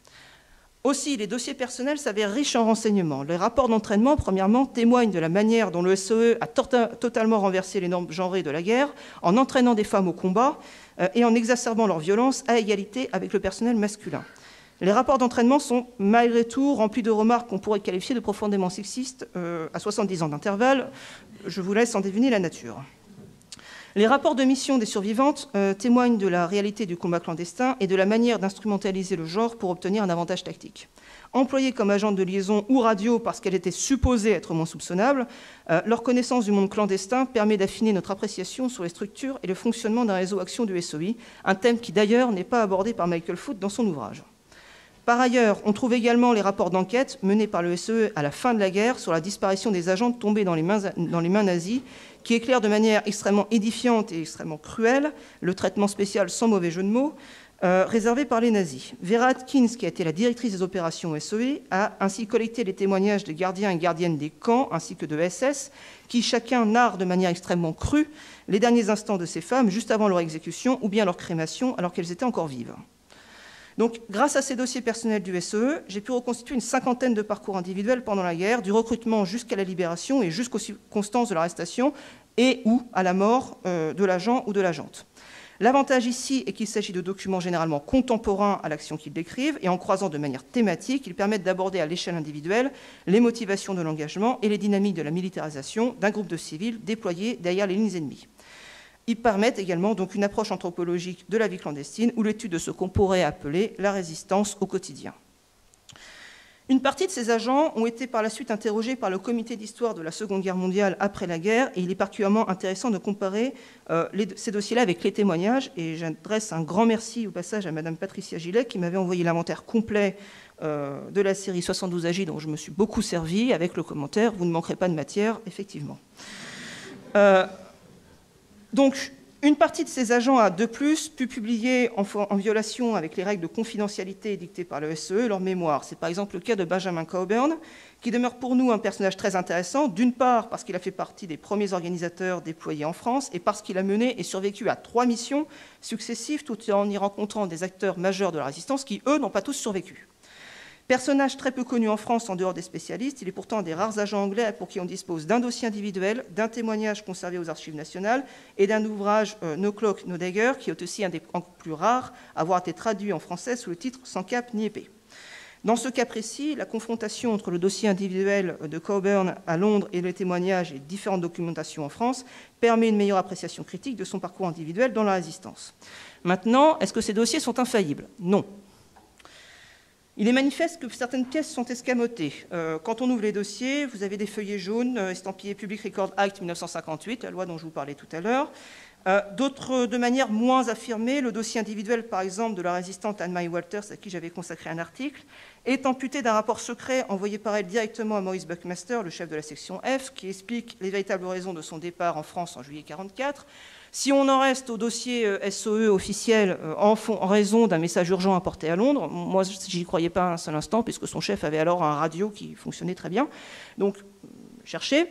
Aussi, les dossiers personnels s'avèrent riches en renseignements. Les rapports d'entraînement, premièrement, témoignent de la manière dont le SOE a totalement renversé les normes genrées de la guerre en entraînant des femmes au combat et en exacerbant leur violence à égalité avec le personnel masculin. Les rapports d'entraînement sont malgré tout remplis de remarques qu'on pourrait qualifier de profondément sexistes à 70 ans d'intervalle. Je vous laisse en deviner la nature. Les rapports de mission des survivantes témoignent de la réalité du combat clandestin et de la manière d'instrumentaliser le genre pour obtenir un avantage tactique. Employées comme agentes de liaison ou radio parce qu'elles étaient supposées être moins soupçonnables, leur connaissance du monde clandestin permet d'affiner notre appréciation sur les structures et le fonctionnement d'un réseau action du SOI, un thème qui d'ailleurs n'est pas abordé par Michael Foot dans son ouvrage. Par ailleurs, on trouve également les rapports d'enquête menés par le SOE à la fin de la guerre sur la disparition des agents tombés dans les mains nazies, qui éclairent de manière extrêmement édifiante et extrêmement cruelle le traitement spécial, sans mauvais jeu de mots, réservé par les nazis. Vera Atkins, qui a été la directrice des opérations au SOE, a ainsi collecté les témoignages des gardiens et gardiennes des camps, ainsi que de SS, qui chacun narrent de manière extrêmement crue les derniers instants de ces femmes, juste avant leur exécution ou bien leur crémation, alors qu'elles étaient encore vives. Donc, grâce à ces dossiers personnels du SOE, j'ai pu reconstituer une 50aine de parcours individuels pendant la guerre, du recrutement jusqu'à la libération et jusqu'aux circonstances de l'arrestation et ou à la mort de l'agent ou de l'agente. L'avantage ici est qu'il s'agit de documents généralement contemporains à l'action qu'ils décrivent et en croisant de manière thématique, ils permettent d'aborder à l'échelle individuelle les motivations de l'engagement et les dynamiques de la militarisation d'un groupe de civils déployés derrière les lignes ennemies. Ils permettent également donc une approche anthropologique de la vie clandestine ou l'étude de ce qu'on pourrait appeler la résistance au quotidien. Une partie de ces agents ont été par la suite interrogés par le comité d'histoire de la Seconde Guerre mondiale après la guerre et il est particulièrement intéressant de comparer ces dossiers-là avec les témoignages et j'adresse un grand merci au passage à Madame Patricia Gillet qui m'avait envoyé l'inventaire complet de la série 72 AJ dont je me suis beaucoup servi avec le commentaire « Vous ne manquerez pas de matière », effectivement. Donc, une partie de ces agents a de plus pu publier en violation avec les règles de confidentialité dictées par le SOE leur mémoire. C'est par exemple le cas de Benjamin Coburn, qui demeure pour nous un personnage très intéressant, d'une part parce qu'il a fait partie des premiers organisateurs déployés en France et parce qu'il a mené et survécu à 3 missions successives tout en y rencontrant des acteurs majeurs de la résistance qui, eux, n'ont pas tous survécu. Personnage très peu connu en France en dehors des spécialistes, il est pourtant un des rares agents anglais pour qui on dispose d'un dossier individuel, d'un témoignage conservé aux archives nationales et d'un ouvrage No Cloak, No Dagger, qui est aussi un des plus rares à avoir été traduit en français sous le titre Sans cape ni épée. Dans ce cas précis, la confrontation entre le dossier individuel de Coburn à Londres et les témoignages et différentes documentations en France permet une meilleure appréciation critique de son parcours individuel dans la résistance. Maintenant, est-ce que ces dossiers sont infaillibles? Non. Il est manifeste que certaines pièces sont escamotées. Quand on ouvre les dossiers, vous avez des feuillets jaunes estampillés Public Record Act 1958, la loi dont je vous parlais tout à l'heure. D'autres, de manière moins affirmée, le dossier individuel, par exemple, de la résistante Anne-Marie Walters, à qui j'avais consacré un article, est amputé d'un rapport secret envoyé par elle directement à Maurice Buckmaster, le chef de la section F, qui explique les véritables raisons de son départ en France en juillet 1944. Si on en reste au dossier SOE officiel en raison d'un message urgent apporté à Londres, moi j'y croyais pas un seul instant puisque son chef avait alors un radio qui fonctionnait très bien, donc cherchez.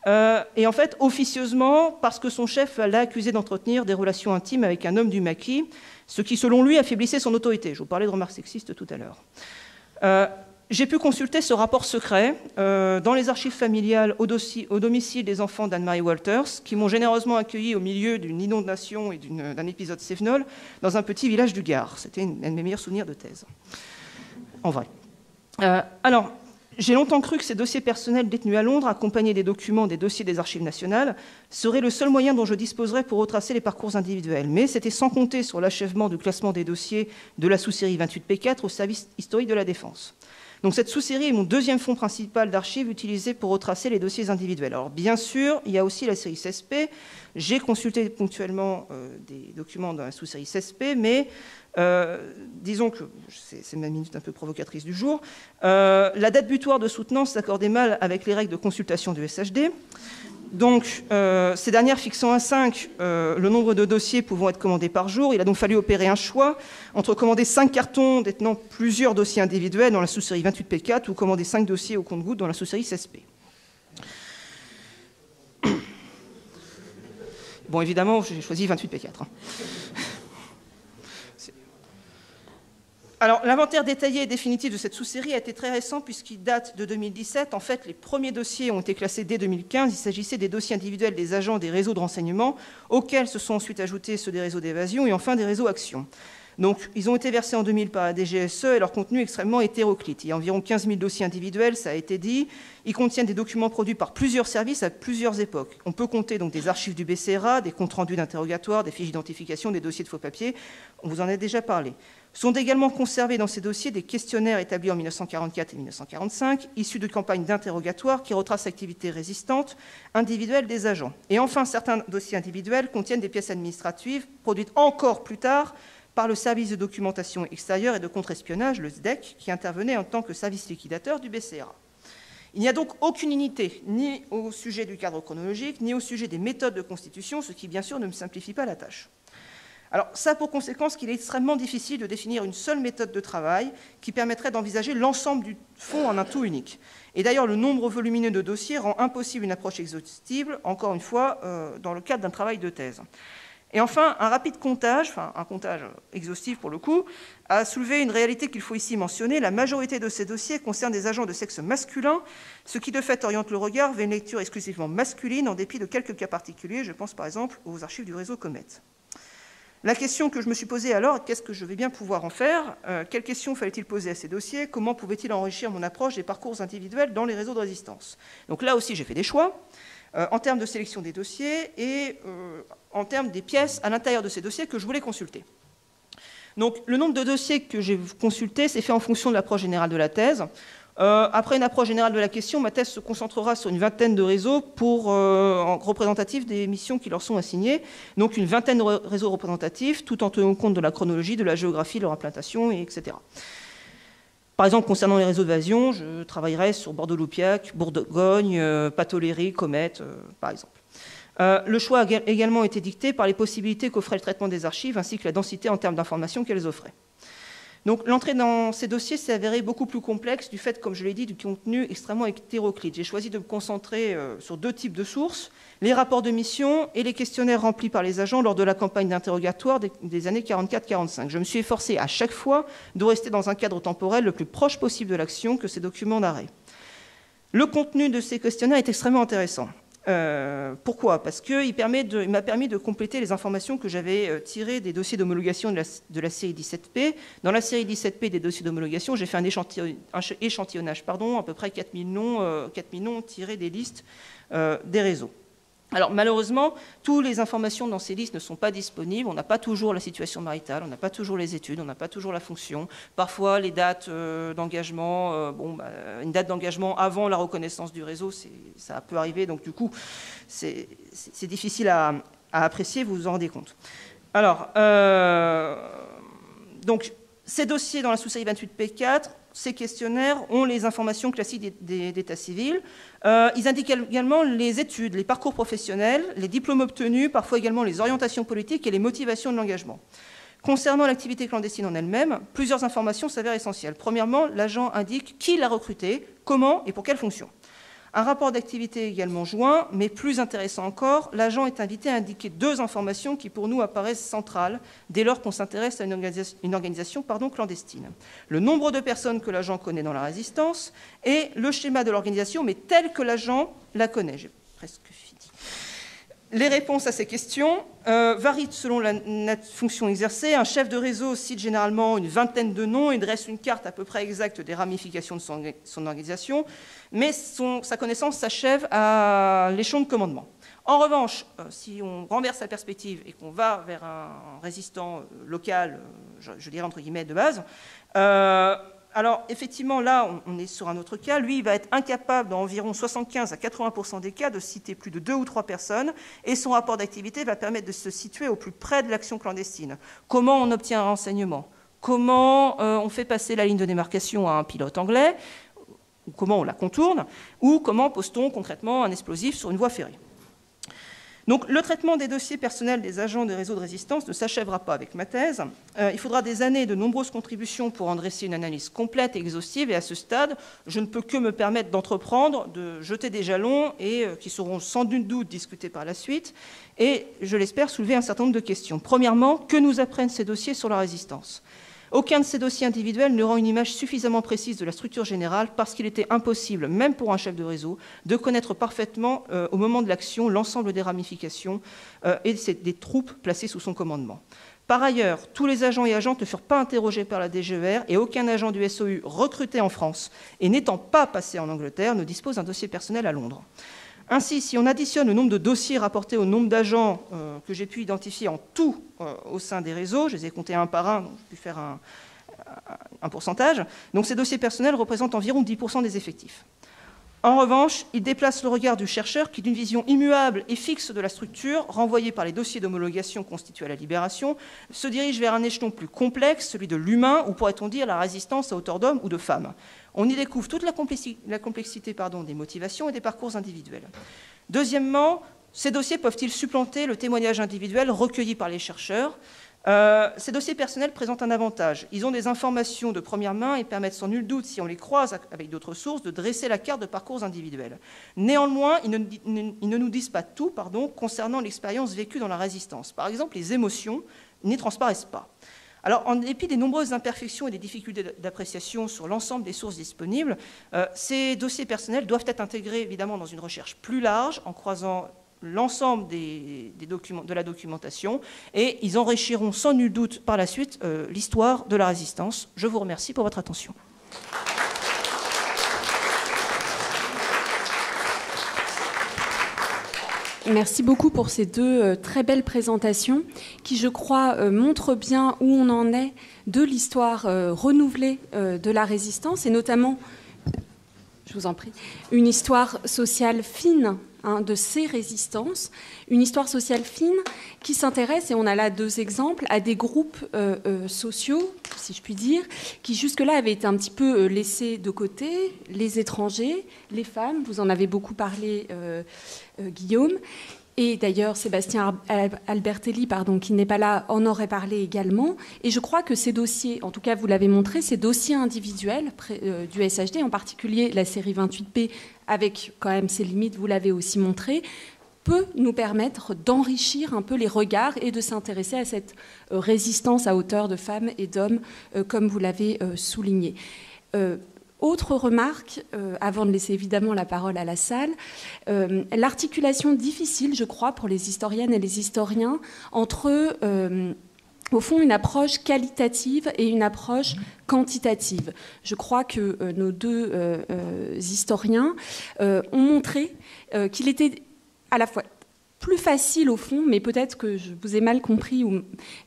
Et en fait, officieusement, parce que son chef l'a accusé d'entretenir des relations intimes avec un homme du maquis, ce qui selon lui affaiblissait son autorité. Je vous parlais de remarques sexistes tout à l'heure. J'ai pu consulter ce rapport secret dans les archives familiales au domicile des enfants d'Anne-Marie Walters, qui m'ont généreusement accueilli au milieu d'une inondation et d'un épisode Cévenol dans un petit village du Gard. C'était un de mes meilleurs souvenirs de thèse, en vrai. Alors, j'ai longtemps cru que ces dossiers personnels détenus à Londres, accompagnés des documents des dossiers des archives nationales, seraient le seul moyen dont je disposerais pour retracer les parcours individuels. Mais c'était sans compter sur l'achèvement du classement des dossiers de la sous-série 28P4 au service historique de la Défense. Donc cette sous-série est mon deuxième fonds principal d'archives utilisé pour retracer les dossiers individuels. Alors bien sûr, il y a aussi la série 16P. J'ai consulté ponctuellement des documents dans la sous-série 16P, mais disons que, c'est ma minute un peu provocatrice du jour, la date butoir de soutenance s'accordait mal avec les règles de consultation du SHD. Donc, ces dernières fixant à 5 le nombre de dossiers pouvant être commandés par jour, il a donc fallu opérer un choix entre commander 5 cartons détenant plusieurs dossiers individuels dans la sous-série 28P4 ou commander 5 dossiers au compte-gouttes dans la sous-série 16P. Bon, évidemment, j'ai choisi 28P4. Alors, l'inventaire détaillé et définitif de cette sous-série a été très récent puisqu'il date de 2017. En fait, les premiers dossiers ont été classés dès 2015. Il s'agissait des dossiers individuels des agents des réseaux de renseignement, auxquels se sont ensuite ajoutés ceux des réseaux d'évasion et enfin des réseaux actions. Donc, ils ont été versés en 2000 par la DGSE et leur contenu est extrêmement hétéroclite. Il y a environ 15 000 dossiers individuels, ça a été dit. Ils contiennent des documents produits par plusieurs services à plusieurs époques. On peut compter donc des archives du BCRA, des comptes rendus d'interrogatoire, des fiches d'identification, des dossiers de faux papiers. On vous en a déjà parlé. Sont également conservés dans ces dossiers des questionnaires établis en 1944 et 1945, issus de campagnes d'interrogatoire qui retracent l'activité résistante individuelle des agents. Et enfin, certains dossiers individuels contiennent des pièces administratives produites encore plus tard par le service de documentation extérieure et de contre-espionnage, le SDEC, qui intervenait en tant que service liquidateur du BCRA. Il n'y a donc aucune unité, ni au sujet du cadre chronologique, ni au sujet des méthodes de constitution, ce qui, bien sûr, ne me simplifie pas la tâche. Alors, ça a pour conséquence qu'il est extrêmement difficile de définir une seule méthode de travail qui permettrait d'envisager l'ensemble du fonds en un tout unique. Et d'ailleurs, le nombre volumineux de dossiers rend impossible une approche exhaustive, encore une fois, dans le cadre d'un travail de thèse. Et enfin, un rapide comptage, enfin un comptage exhaustif pour le coup, a soulevé une réalité qu'il faut ici mentionner. La majorité de ces dossiers concernent des agents de sexe masculin, ce qui de fait oriente le regard vers une lecture exclusivement masculine, en dépit de quelques cas particuliers. Je pense par exemple aux archives du réseau Comet. La question que je me suis posée alors, qu'est-ce que je vais bien pouvoir en faire? Quelles questions fallait-il poser à ces dossiers? Comment pouvait-il enrichir mon approche des parcours individuels dans les réseaux de résistance? Donc là aussi, j'ai fait des choix en termes de sélection des dossiers et en termes des pièces à l'intérieur de ces dossiers que je voulais consulter. Donc le nombre de dossiers que j'ai consultés, c'est fait en fonction de l'approche générale de la thèse. Après une approche générale de la question, ma thèse se concentrera sur une vingtaine de réseaux représentatifs des missions qui leur sont assignées. Donc une vingtaine de réseaux représentatifs, tout en tenant compte de la chronologie, de la géographie, de leur implantation, etc. Par exemple, concernant les réseaux d'évasion, je travaillerai sur Bordeaux-Loupiac, Bourgogne, Patoléry, Comet, par exemple. Le choix a également été dicté par les possibilités qu'offrait le traitement des archives, ainsi que la densité en termes d'informations qu'elles offraient. Donc l'entrée dans ces dossiers s'est avérée beaucoup plus complexe du fait, comme je l'ai dit, du contenu extrêmement hétéroclite. J'ai choisi de me concentrer sur deux types de sources, les rapports de mission et les questionnaires remplis par les agents lors de la campagne d'interrogatoire des années 44-45. Je me suis efforcé à chaque fois de rester dans un cadre temporel le plus proche possible de l'action que ces documents narraient. Le contenu de ces questionnaires est extrêmement intéressant. Pourquoi? Parce qu'il m'a permis de compléter les informations que j'avais tirées des dossiers d'homologation de la série 17P. Dans la série 17P des dossiers d'homologation, j'ai fait un échantillonnage, à peu près 4000 noms tirés des listes des réseaux. Alors malheureusement, toutes les informations dans ces listes ne sont pas disponibles. On n'a pas toujours la situation maritale, on n'a pas toujours les études, on n'a pas toujours la fonction. Parfois, les dates d'engagement, une date d'engagement avant la reconnaissance du réseau, ça peut arriver. Donc du coup, c'est difficile à apprécier, vous vous en rendez compte. Alors, donc, ces dossiers dans la sous-série 28P4, ces questionnaires ont les informations classiques d'état civil. Ils indiquent également les études, les parcours professionnels, les diplômes obtenus, parfois également les orientations politiques et les motivations de l'engagement. Concernant l'activité clandestine en elle-même, plusieurs informations s'avèrent essentielles. Premièrement, l'agent indique qui l'a recruté, comment et pour quelle fonction. Un rapport d'activité est également joint, mais plus intéressant encore, l'agent est invité à indiquer deux informations qui pour nous apparaissent centrales dès lors qu'on s'intéresse à une organisation clandestine. Le nombre de personnes que l'agent connaît dans la résistance et le schéma de l'organisation, mais tel que l'agent la connaît. J'ai presque fini. Les réponses à ces questions varient selon la fonction exercée. Un chef de réseau cite généralement une vingtaine de noms et dresse une carte à peu près exacte des ramifications de son organisation, mais sa connaissance s'achève à l'échelon de commandement. En revanche, si on renverse la perspective et qu'on va vers un résistant local, je dirais entre guillemets de base, alors, effectivement, là, on est sur un autre cas. Lui, il va être incapable, dans environ 75 à 80% des cas, de citer plus de 2 ou 3 personnes, et son rapport d'activité va permettre de se situer au plus près de l'action clandestine. Comment on obtient un renseignement? Comment on fait passer la ligne de démarcation à un pilote anglais? Ou comment on la contourne? Ou comment pose-t-on concrètement un explosif sur une voie ferrée? Donc, le traitement des dossiers personnels des agents des réseaux de résistance ne s'achèvera pas avec ma thèse. Il faudra des années et de nombreuses contributions pour en dresser une analyse complète et exhaustive. Et à ce stade, je ne peux que me permettre d'entreprendre, de jeter des jalons et qui seront sans nul doute discutés par la suite. Et je l'espère soulever un certain nombre de questions. Premièrement, que nous apprennent ces dossiers sur la résistance? Aucun de ces dossiers individuels ne rend une image suffisamment précise de la structure générale parce qu'il était impossible, même pour un chef de réseau, de connaître parfaitement au moment de l'action l'ensemble des ramifications et des troupes placées sous son commandement. Par ailleurs, tous les agents et agentes ne furent pas interrogés par la DGER et aucun agent du SOU recruté en France et n'étant pas passé en Angleterre ne dispose d'un dossier personnel à Londres. Ainsi, si on additionne le nombre de dossiers rapportés au nombre d'agents que j'ai pu identifier en tout au sein des réseaux, je les ai comptés un par un, donc j'ai pu faire un pourcentage, donc ces dossiers personnels représentent environ 10% des effectifs. En revanche, ils déplacent le regard du chercheur qui, d'une vision immuable et fixe de la structure, renvoyée par les dossiers d'homologation constitués à la Libération, se dirige vers un échelon plus complexe, celui de l'humain, ou pourrait-on dire la résistance à hauteur d'homme ou de femme. On y découvre toute la complexité des motivations et des parcours individuels. Deuxièmement, ces dossiers peuvent-ils supplanter le témoignage individuel recueilli par les chercheurs ? Ces dossiers personnels présentent un avantage. Ils ont des informations de première main et permettent sans nul doute, si on les croise avec d'autres sources, de dresser la carte de parcours individuels. Néanmoins, ils ne nous disent pas tout concernant l'expérience vécue dans la résistance. Par exemple, les émotions n'y transparaissent pas. Alors, en dépit des nombreuses imperfections et des difficultés d'appréciation sur l'ensemble des sources disponibles, ces dossiers personnels doivent être intégrés évidemment dans une recherche plus large, en croisant l'ensemble de la documentation, et ils enrichiront sans nul doute par la suite l'histoire de la résistance. Je vous remercie pour votre attention. Merci beaucoup pour ces deux très belles présentations qui, je crois, montrent bien où on en est de l'histoire renouvelée de la résistance et notamment, je vous en prie, une histoire sociale fine de ces résistances, une histoire sociale fine qui s'intéresse, et on a là deux exemples, à des groupes sociaux, si je puis dire, qui jusque-là avaient été un petit peu laissés de côté, les étrangers, les femmes, vous en avez beaucoup parlé, Guillaume, et d'ailleurs Sébastien Albertelli, qui n'est pas là, en aurait parlé également, et je crois que ces dossiers, en tout cas vous l'avez montré, ces dossiers individuels du SHD, en particulier la série 28P, avec quand même ses limites, vous l'avez aussi montré, peut nous permettre d'enrichir un peu les regards et de s'intéresser à cette résistance à hauteur de femmes et d'hommes, comme vous l'avez souligné. Autre remarque, avant de laisser évidemment la parole à la salle, l'articulation difficile, je crois, pour les historiennes et les historiens, entre, au fond, une approche qualitative et une approche quantitative. Je crois que nos deux historiens ont montré qu'il était à la fois plus facile au fond, mais peut-être que je vous ai mal compris,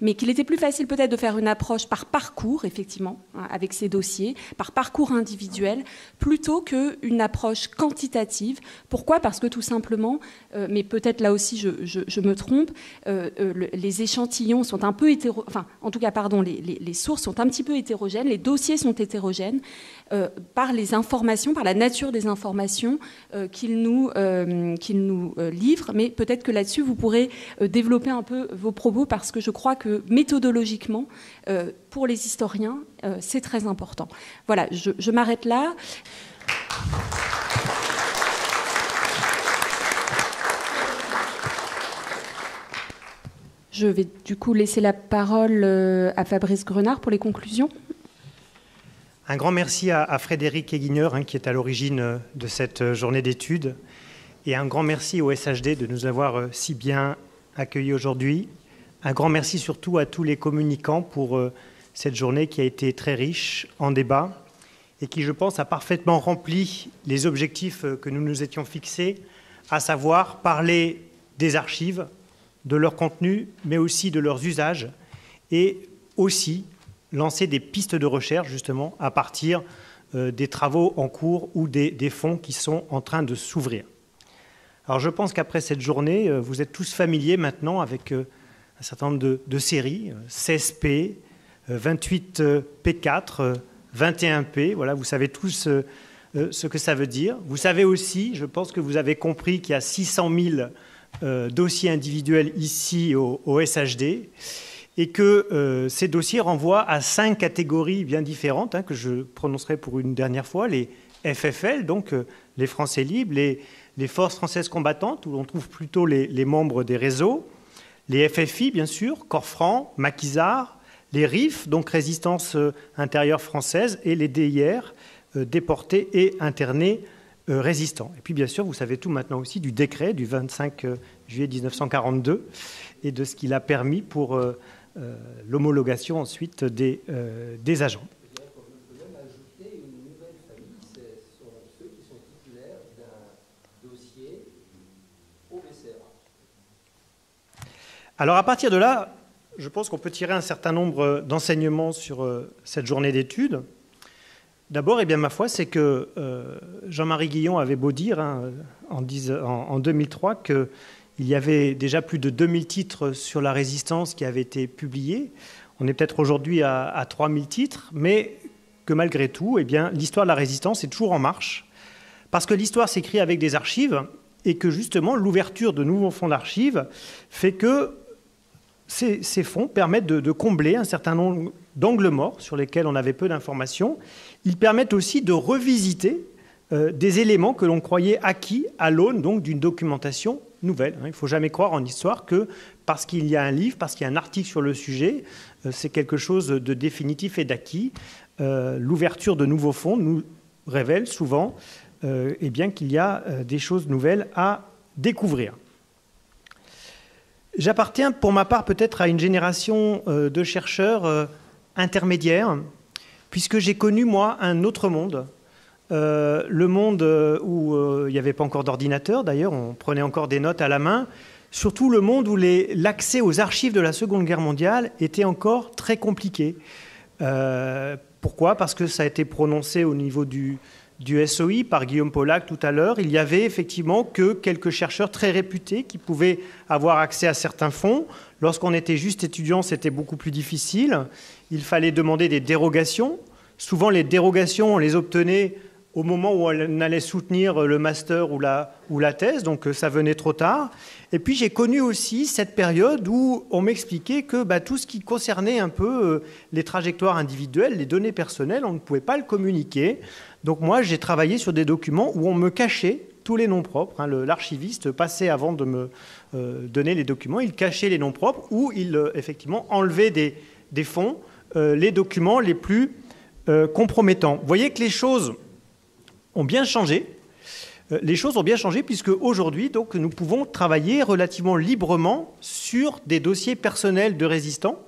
mais qu'il était plus facile peut-être de faire une approche par parcours, effectivement, avec ces dossiers, par parcours individuel, plutôt qu'une approche quantitative. Pourquoi ? Parce que tout simplement, mais peut-être là aussi je me trompe, les échantillons sont un peu hétérogènes, enfin, en tout cas, pardon, les sources sont un petit peu hétérogènes, les dossiers sont hétérogènes par les informations, par la nature des informations qu'ils nous livrent, mais peut-être que là-dessus, vous pourrez développer un peu vos propos parce que je crois que méthodologiquement, pour les historiens, c'est très important. Voilà, je m'arrête là. Je vais du coup laisser la parole à Fabrice Grenard pour les conclusions. Un grand merci à Frédéric Eguigneur, qui est à l'origine de cette journée d'études. Et un grand merci au SHD de nous avoir si bien accueillis aujourd'hui. Un grand merci surtout à tous les communicants pour cette journée qui a été très riche en débats et qui, je pense, a parfaitement rempli les objectifs que nous nous étions fixés, à savoir parler des archives, de leur contenu, mais aussi de leurs usages et aussi lancer des pistes de recherche, justement, à partir des travaux en cours ou des fonds qui sont en train de s'ouvrir. Alors je pense qu'après cette journée, vous êtes tous familiers maintenant avec un certain nombre de séries, 16P, 28P4, 21P, voilà, vous savez tous ce que ça veut dire. Vous savez aussi, je pense que vous avez compris qu'il y a 600 000 dossiers individuels ici au SHD et que ces dossiers renvoient à 5 catégories bien différentes, que je prononcerai pour une dernière fois, les FFL, donc les Français libres, les forces françaises combattantes, où l'on trouve plutôt les membres des réseaux, les FFI, bien sûr, Corps franc, maquisards, les RIF, donc Résistance intérieure française, et les DIR, déportés et internés résistants. Et puis bien sûr, vous savez tout maintenant aussi du décret du 25 juillet 1942 et de ce qu'il a permis pour l'homologation ensuite des agents. On peut même ajouter une nouvelle famille, ce sont ceux qui sont titulaires d'un dossier OBCA. Alors à partir de là, je pense qu'on peut tirer un certain nombre d'enseignements sur cette journée d'études. D'abord, ma foi, c'est que Jean-Marie Guillon avait beau dire en 2003 qu'il y avait déjà plus de 2000 titres sur la résistance qui avaient été publiés. On est peut-être aujourd'hui à 3000 titres, mais que malgré tout, l'histoire de la résistance est toujours en marche, parce que l'histoire s'écrit avec des archives et que justement l'ouverture de nouveaux fonds d'archives fait que ces fonds permettent de combler un certain nombre d'angles morts sur lesquels on avait peu d'informations. Ils permettent aussi de revisiter des éléments que l'on croyait acquis à l'aune donc d'une documentation nouvelle. Il ne faut jamais croire en histoire que parce qu'il y a un livre, parce qu'il y a un article sur le sujet, c'est quelque chose de définitif et d'acquis. L'ouverture de nouveaux fonds nous révèle souvent qu'il y a des choses nouvelles à découvrir. J'appartiens pour ma part peut-être à une génération de chercheurs intermédiaires, puisque j'ai connu, moi, un autre monde. Le monde où il n'y avait pas encore d'ordinateur, d'ailleurs, on prenait encore des notes à la main. Surtout le monde où l'accès aux archives de la Seconde Guerre mondiale était encore très compliqué. Pourquoi ? Parce que ça a été prononcé au niveau du SOI par Guillaume Pollack tout à l'heure. Il y avait effectivement que quelques chercheurs très réputés qui pouvaient avoir accès à certains fonds. Lorsqu'on était juste étudiant, c'était beaucoup plus difficile. Il fallait demander des dérogations. Souvent, les dérogations, on les obtenait au moment où on allait soutenir le master ou la thèse, donc ça venait trop tard. Et puis j'ai connu aussi cette période où on m'expliquait que tout ce qui concernait un peu les trajectoires individuelles, les données personnelles, on ne pouvait pas le communiquer. Donc moi, j'ai travaillé sur des documents où on me cachait tous les noms propres. L'archiviste passait avant de me donner les documents, il cachait les noms propres ou il effectivement enlevait des fonds les documents les plus compromettants. Vous voyez que les choses ont bien changé. Les choses ont bien changé puisque aujourd'hui, donc, nous pouvons travailler relativement librement sur des dossiers personnels de résistants,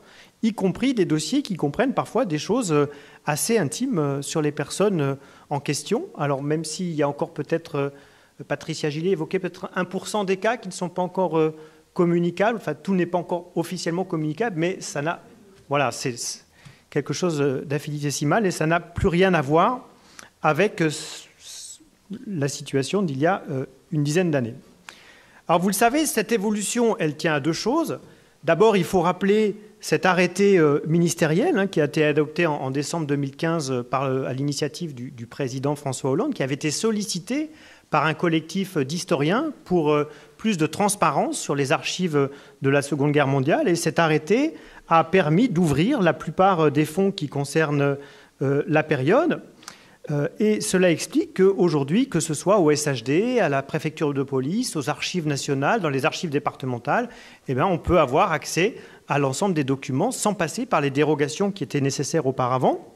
y compris des dossiers qui comprennent parfois des choses assez intimes sur les personnes en question. Alors même s'il y a encore peut-être, Patricia Gillet évoquait peut-être 1% des cas qui ne sont pas encore communicables, enfin tout n'est pas encore officiellement communicable, mais ça n'a, voilà, c'est quelque chose d'infinitésimal et ça n'a plus rien à voir avec la situation d'il y a une dizaine d'années. Alors vous le savez, cette évolution, elle tient à deux choses. D'abord, il faut rappeler cet arrêté ministériel qui a été adopté en décembre 2015 à l'initiative du président François Hollande, qui avait été sollicité par un collectif d'historiens pour plus de transparence sur les archives de la Seconde Guerre mondiale. Et cet arrêté a permis d'ouvrir la plupart des fonds qui concernent la période. Et cela explique qu'aujourd'hui, que ce soit au SHD, à la préfecture de police, aux archives nationales, dans les archives départementales, on peut avoir accès à l'ensemble des documents sans passer par les dérogations qui étaient nécessaires auparavant.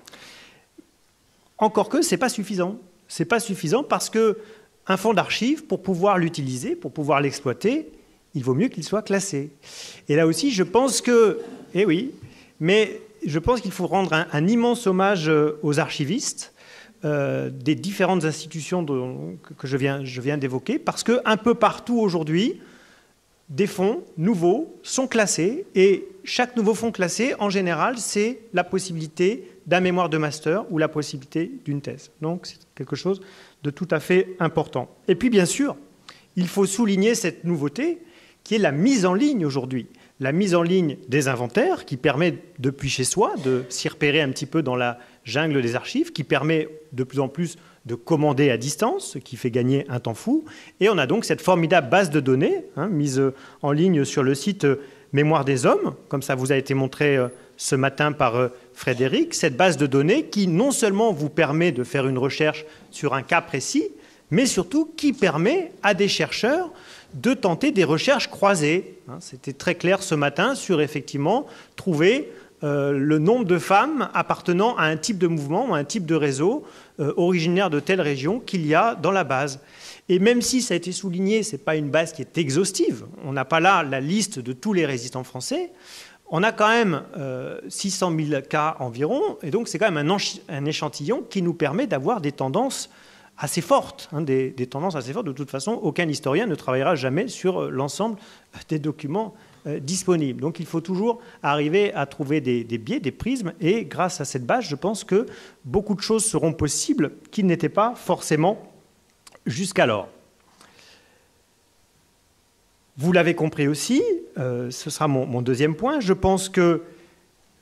Encore que ce n'est pas suffisant. Ce n'est pas suffisant parce qu'un fonds d'archives, pour pouvoir l'utiliser, pour pouvoir l'exploiter, il vaut mieux qu'il soit classé. Et là aussi, je pense que... mais je pense qu'il faut rendre un immense hommage aux archivistes, des différentes institutions que je viens d'évoquer, parce qu'un peu partout aujourd'hui, des fonds nouveaux sont classés, et chaque nouveau fonds classé, en général, c'est la possibilité d'un mémoire de master ou la possibilité d'une thèse. Donc c'est quelque chose de tout à fait important. Et puis bien sûr, il faut souligner cette nouveauté qui est la mise en ligne aujourd'hui. La mise en ligne des inventaires qui permet depuis chez soi de s'y repérer un petit peu dans la jungle des archives, qui permet de plus en plus de commander à distance, ce qui fait gagner un temps fou. Et on a donc cette formidable base de données mise en ligne sur le site Mémoire des Hommes, comme ça vous a été montré ce matin par Frédéric, cette base de données qui non seulement vous permet de faire une recherche sur un cas précis, mais surtout qui permet à des chercheurs de tenter des recherches croisées. C'était très clair ce matin sur, effectivement, trouver le nombre de femmes appartenant à un type de mouvement ou à un type de réseau originaire de telle région qu'il y a dans la base. Et même si ça a été souligné, ce n'est pas une base qui est exhaustive, on n'a pas là la liste de tous les résistants français, on a quand même 600 000 cas environ, et donc c'est quand même un échantillon qui nous permet d'avoir des tendances assez fortes, des tendances assez fortes. De toute façon, aucun historien ne travaillera jamais sur l'ensemble des documents disponibles. Donc il faut toujours arriver à trouver des biais, des prismes, et grâce à cette base, je pense que beaucoup de choses seront possibles qui n'étaient pas forcément jusqu'alors. Vous l'avez compris aussi, ce sera mon deuxième point, je pense que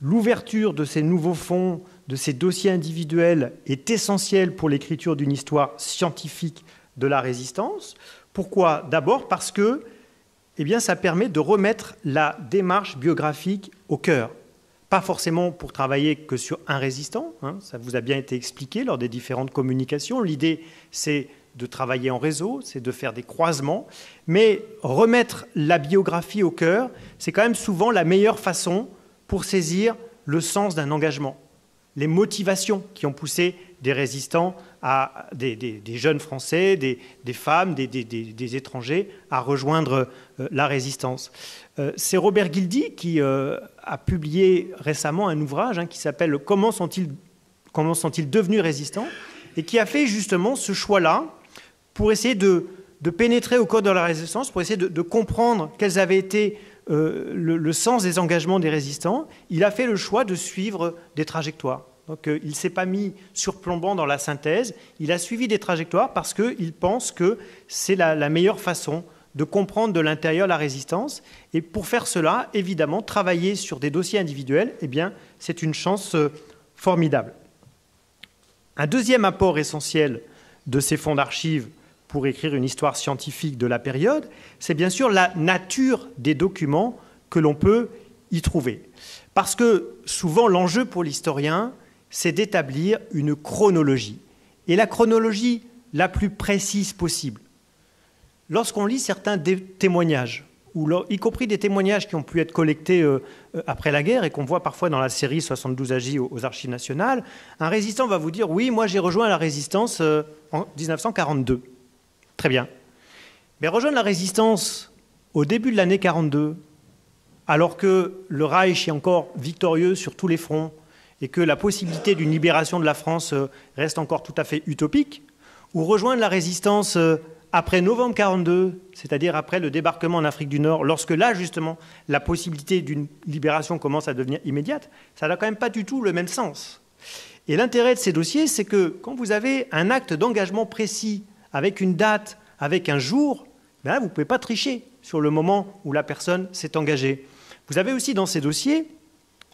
l'ouverture de ces nouveaux fonds, de ces dossiers individuels est essentielle pour l'écriture d'une histoire scientifique de la résistance. Pourquoi ? D'abord parce que ça permet de remettre la démarche biographique au cœur. Pas forcément pour travailler que sur un résistant, ça vous a bien été expliqué lors des différentes communications. L'idée, c'est de travailler en réseau, c'est de faire des croisements, mais remettre la biographie au cœur, c'est quand même souvent la meilleure façon pour saisir le sens d'un engagement, les motivations qui ont poussé des résistants, des jeunes Français, des femmes, des étrangers à rejoindre la résistance. C'est Robert Guildy qui a publié récemment un ouvrage qui s'appelle « Comment sont-ils devenus résistants ?» et qui a fait justement ce choix-là pour essayer de pénétrer au cœur de la résistance, pour essayer de comprendre quels avaient été le sens des engagements des résistants. Il a fait le choix de suivre des trajectoires. Donc il ne s'est pas mis surplombant dans la synthèse, il a suivi des trajectoires parce qu'il pense que c'est la meilleure façon de comprendre de l'intérieur la résistance. Et pour faire cela, évidemment, travailler sur des dossiers individuels, c'est une chance formidable. Un deuxième apport essentiel de ces fonds d'archives pour écrire une histoire scientifique de la période, c'est bien sûr la nature des documents que l'on peut y trouver. Parce que souvent, l'enjeu pour l'historien, c'est d'établir une chronologie. Et la chronologie la plus précise possible. Lorsqu'on lit certains témoignages, y compris des témoignages qui ont pu être collectés après la guerre et qu'on voit parfois dans la série 72 AJ aux Archives nationales, un résistant va vous dire « Oui, moi j'ai rejoint la résistance en 1942 ». Très bien. Mais rejoindre la résistance au début de l'année 42, alors que le Reich est encore victorieux sur tous les fronts et que la possibilité d'une libération de la France reste encore tout à fait utopique, ou rejoindre la résistance après novembre 42, c'est-à-dire après le débarquement en Afrique du Nord, lorsque là, justement, la possibilité d'une libération commence à devenir immédiate, ça n'a quand même pas du tout le même sens. Et l'intérêt de ces dossiers, c'est que quand vous avez un acte d'engagement précis, avec une date, avec un jour, là, vous ne pouvez pas tricher sur le moment où la personne s'est engagée. Vous avez aussi dans ces dossiers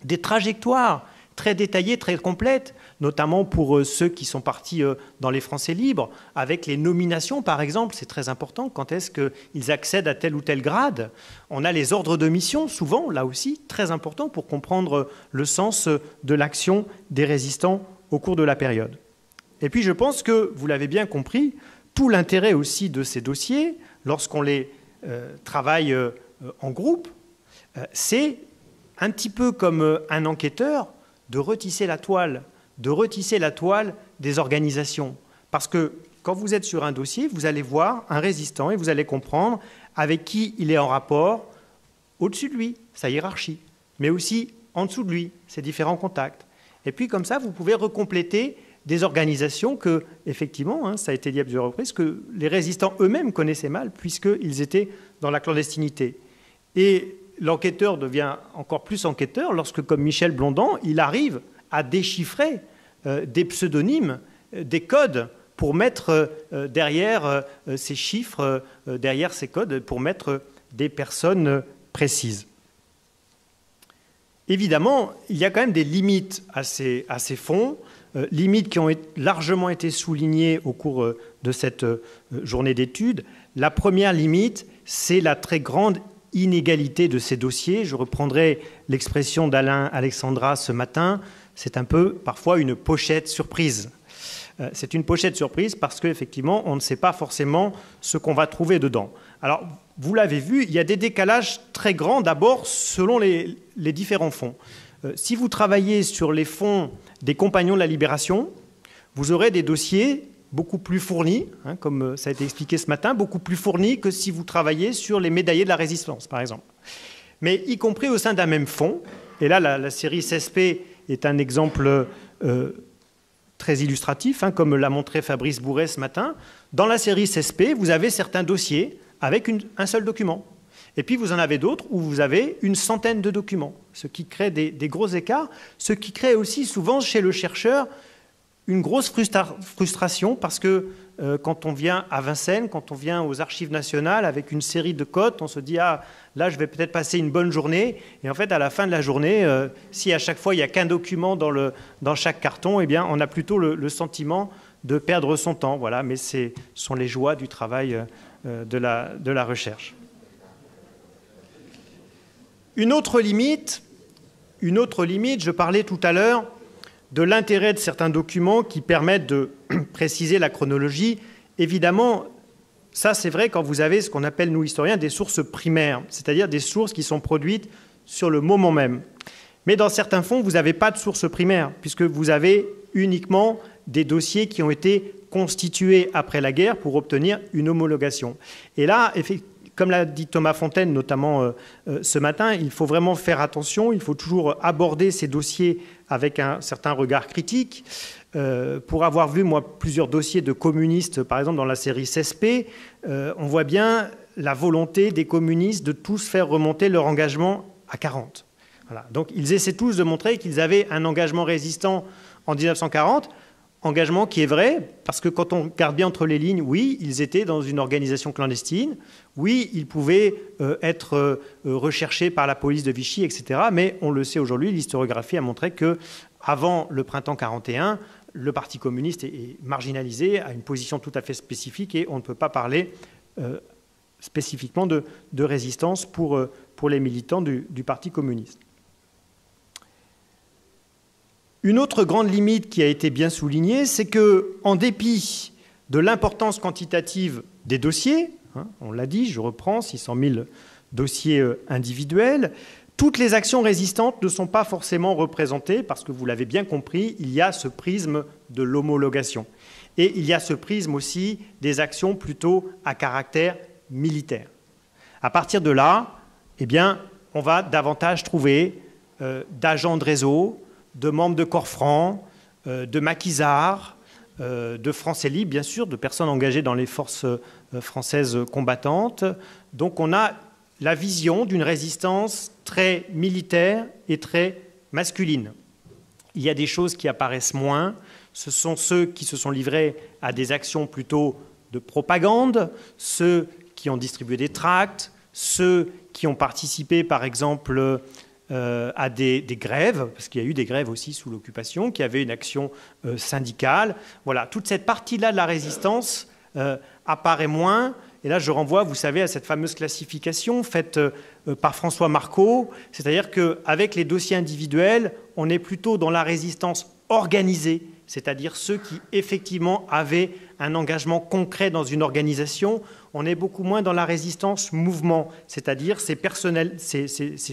des trajectoires très détaillées, très complètes, notamment pour ceux qui sont partis dans les Français libres, avec les nominations, par exemple, c'est très important, quand est-ce qu'ils accèdent à tel ou tel grade. On a les ordres de mission, souvent, là aussi, très important pour comprendre le sens de l'action des résistants au cours de la période. Et puis, je pense que, vous l'avez bien compris, tout l'intérêt aussi de ces dossiers, lorsqu'on les travaille en groupe, c'est un petit peu comme un enquêteur de retisser la toile des organisations. Parce que quand vous êtes sur un dossier, vous allez voir un résistant et vous allez comprendre avec qui il est en rapport au-dessus de lui, sa hiérarchie, mais aussi en dessous de lui, ses différents contacts. Et puis comme ça, vous pouvez recompléter des organisations que, effectivement, ça a été dit à plusieurs reprises, que les résistants eux-mêmes connaissaient mal, puisqu'ils étaient dans la clandestinité. Et l'enquêteur devient encore plus enquêteur lorsque, comme Michel Blondin, il arrive à déchiffrer des pseudonymes, des codes, pour mettre derrière ces chiffres, derrière ces codes, pour mettre des personnes précises. Évidemment, il y a quand même des limites à ces fonds, limites qui ont largement été soulignées au cours de cette journée d'études. La première limite, c'est la très grande inégalité de ces dossiers. Je reprendrai l'expression d'Alain Alexandra ce matin, c'est un peu parfois une pochette surprise. C'est une pochette surprise parce qu'effectivement, on ne sait pas forcément ce qu'on va trouver dedans. Alors, vous l'avez vu, il y a des décalages très grands, d'abord selon les différents fonds. Si vous travaillez sur les fonds des Compagnons de la Libération, vous aurez des dossiers beaucoup plus fournis, hein, comme ça a été expliqué ce matin, beaucoup plus fournis que si vous travaillez sur les médaillés de la Résistance, par exemple. Mais y compris au sein d'un même fonds, et là, la série CSP est un exemple très illustratif, hein, comme l'a montré Fabrice Bourret ce matin. Dans la série CSP, vous avez certains dossiers avec un seul document. Et puis, vous en avez d'autres où vous avez une centaine de documents, ce qui crée des gros écarts, ce qui crée aussi souvent chez le chercheur une grosse frustration parce que quand on vient à Vincennes, quand on vient aux Archives nationales avec une série de cotes, on se dit « Ah, là, je vais peut-être passer une bonne journée ». Et en fait, à la fin de la journée, si à chaque fois, il n'y a qu'un document dans chaque carton, eh bien, on a plutôt le sentiment de perdre son temps. Voilà, mais ce sont les joies du travail de la recherche. Une autre limite, je parlais tout à l'heure de l'intérêt de certains documents qui permettent de préciser la chronologie. Évidemment, ça c'est vrai quand vous avez ce qu'on appelle, nous historiens, des sources primaires, c'est-à-dire des sources qui sont produites sur le moment même. Mais dans certains fonds, vous n'avez pas de sources primaires, puisque vous avez uniquement des dossiers qui ont été constitués après la guerre pour obtenir une homologation. Et là, comme l'a dit Thomas Fontaine, notamment ce matin, il faut vraiment faire attention, il faut toujours aborder ces dossiers avec un certain regard critique. Pour avoir vu, moi, plusieurs dossiers de communistes, par exemple dans la série CSP, on voit bien la volonté des communistes de tous faire remonter leur engagement à 40. Voilà. Donc ils essaient tous de montrer qu'ils avaient un engagement résistant en 1940, engagement qui est vrai, parce que quand on regarde bien entre les lignes, oui, ils étaient dans une organisation clandestine, oui, ils pouvaient être recherchés par la police de Vichy, etc. Mais on le sait aujourd'hui, l'historiographie a montré qu'avant le printemps 41, le Parti communiste est marginalisé, a une position tout à fait spécifique, et on ne peut pas parler spécifiquement de résistance pour les militants du Parti communiste. Une autre grande limite qui a été bien soulignée, c'est qu'en dépit de l'importance quantitative des dossiers, hein, on l'a dit, je reprends, 600 000 dossiers individuels, toutes les actions résistantes ne sont pas forcément représentées parce que vous l'avez bien compris, il y a ce prisme de l'homologation. Et il y a ce prisme aussi des actions plutôt à caractère militaire. À partir de là, eh bien, on va davantage trouver d'agents de réseau, de membres de corps francs, de maquisards, de Français libres, bien sûr, de personnes engagées dans les forces françaises combattantes. Donc on a la vision d'une résistance très militaire et très masculine. Il y a des choses qui apparaissent moins. Ce sont ceux qui se sont livrés à des actions plutôt de propagande, ceux qui ont distribué des tracts, ceux qui ont participé, par exemple, à des grèves, parce qu'il y a eu des grèves aussi sous l'occupation, qui avaient une action syndicale. Voilà, toute cette partie-là de la résistance apparaît moins. Et là, je renvoie, vous savez, à cette fameuse classification faite par François Marcot, c'est-à-dire qu'avec les dossiers individuels, on est plutôt dans la résistance organisée, c'est-à-dire ceux qui, effectivement, avaient un engagement concret dans une organisation. On est beaucoup moins dans la résistance mouvement, c'est-à-dire ces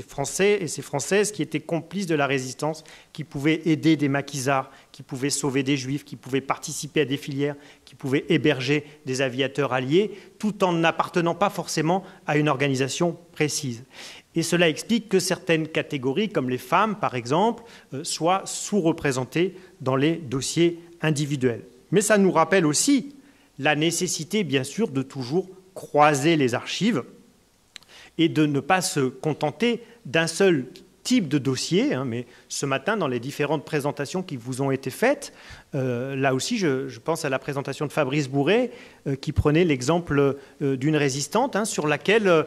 Français et ces Françaises qui étaient complices de la résistance, qui pouvaient aider des maquisards, qui pouvaient sauver des Juifs, qui pouvaient participer à des filières, qui pouvaient héberger des aviateurs alliés, tout en n'appartenant pas forcément à une organisation précise. Et cela explique que certaines catégories, comme les femmes par exemple, soient sous-représentées dans les dossiers individuels. Mais ça nous rappelle aussi la nécessité, bien sûr, de toujours croiser les archives et de ne pas se contenter d'un seul type de dossier. Mais ce matin, dans les différentes présentations qui vous ont été faites, là aussi, je pense à la présentation de Fabrice Bourret, qui prenait l'exemple d'une résistante, sur laquelle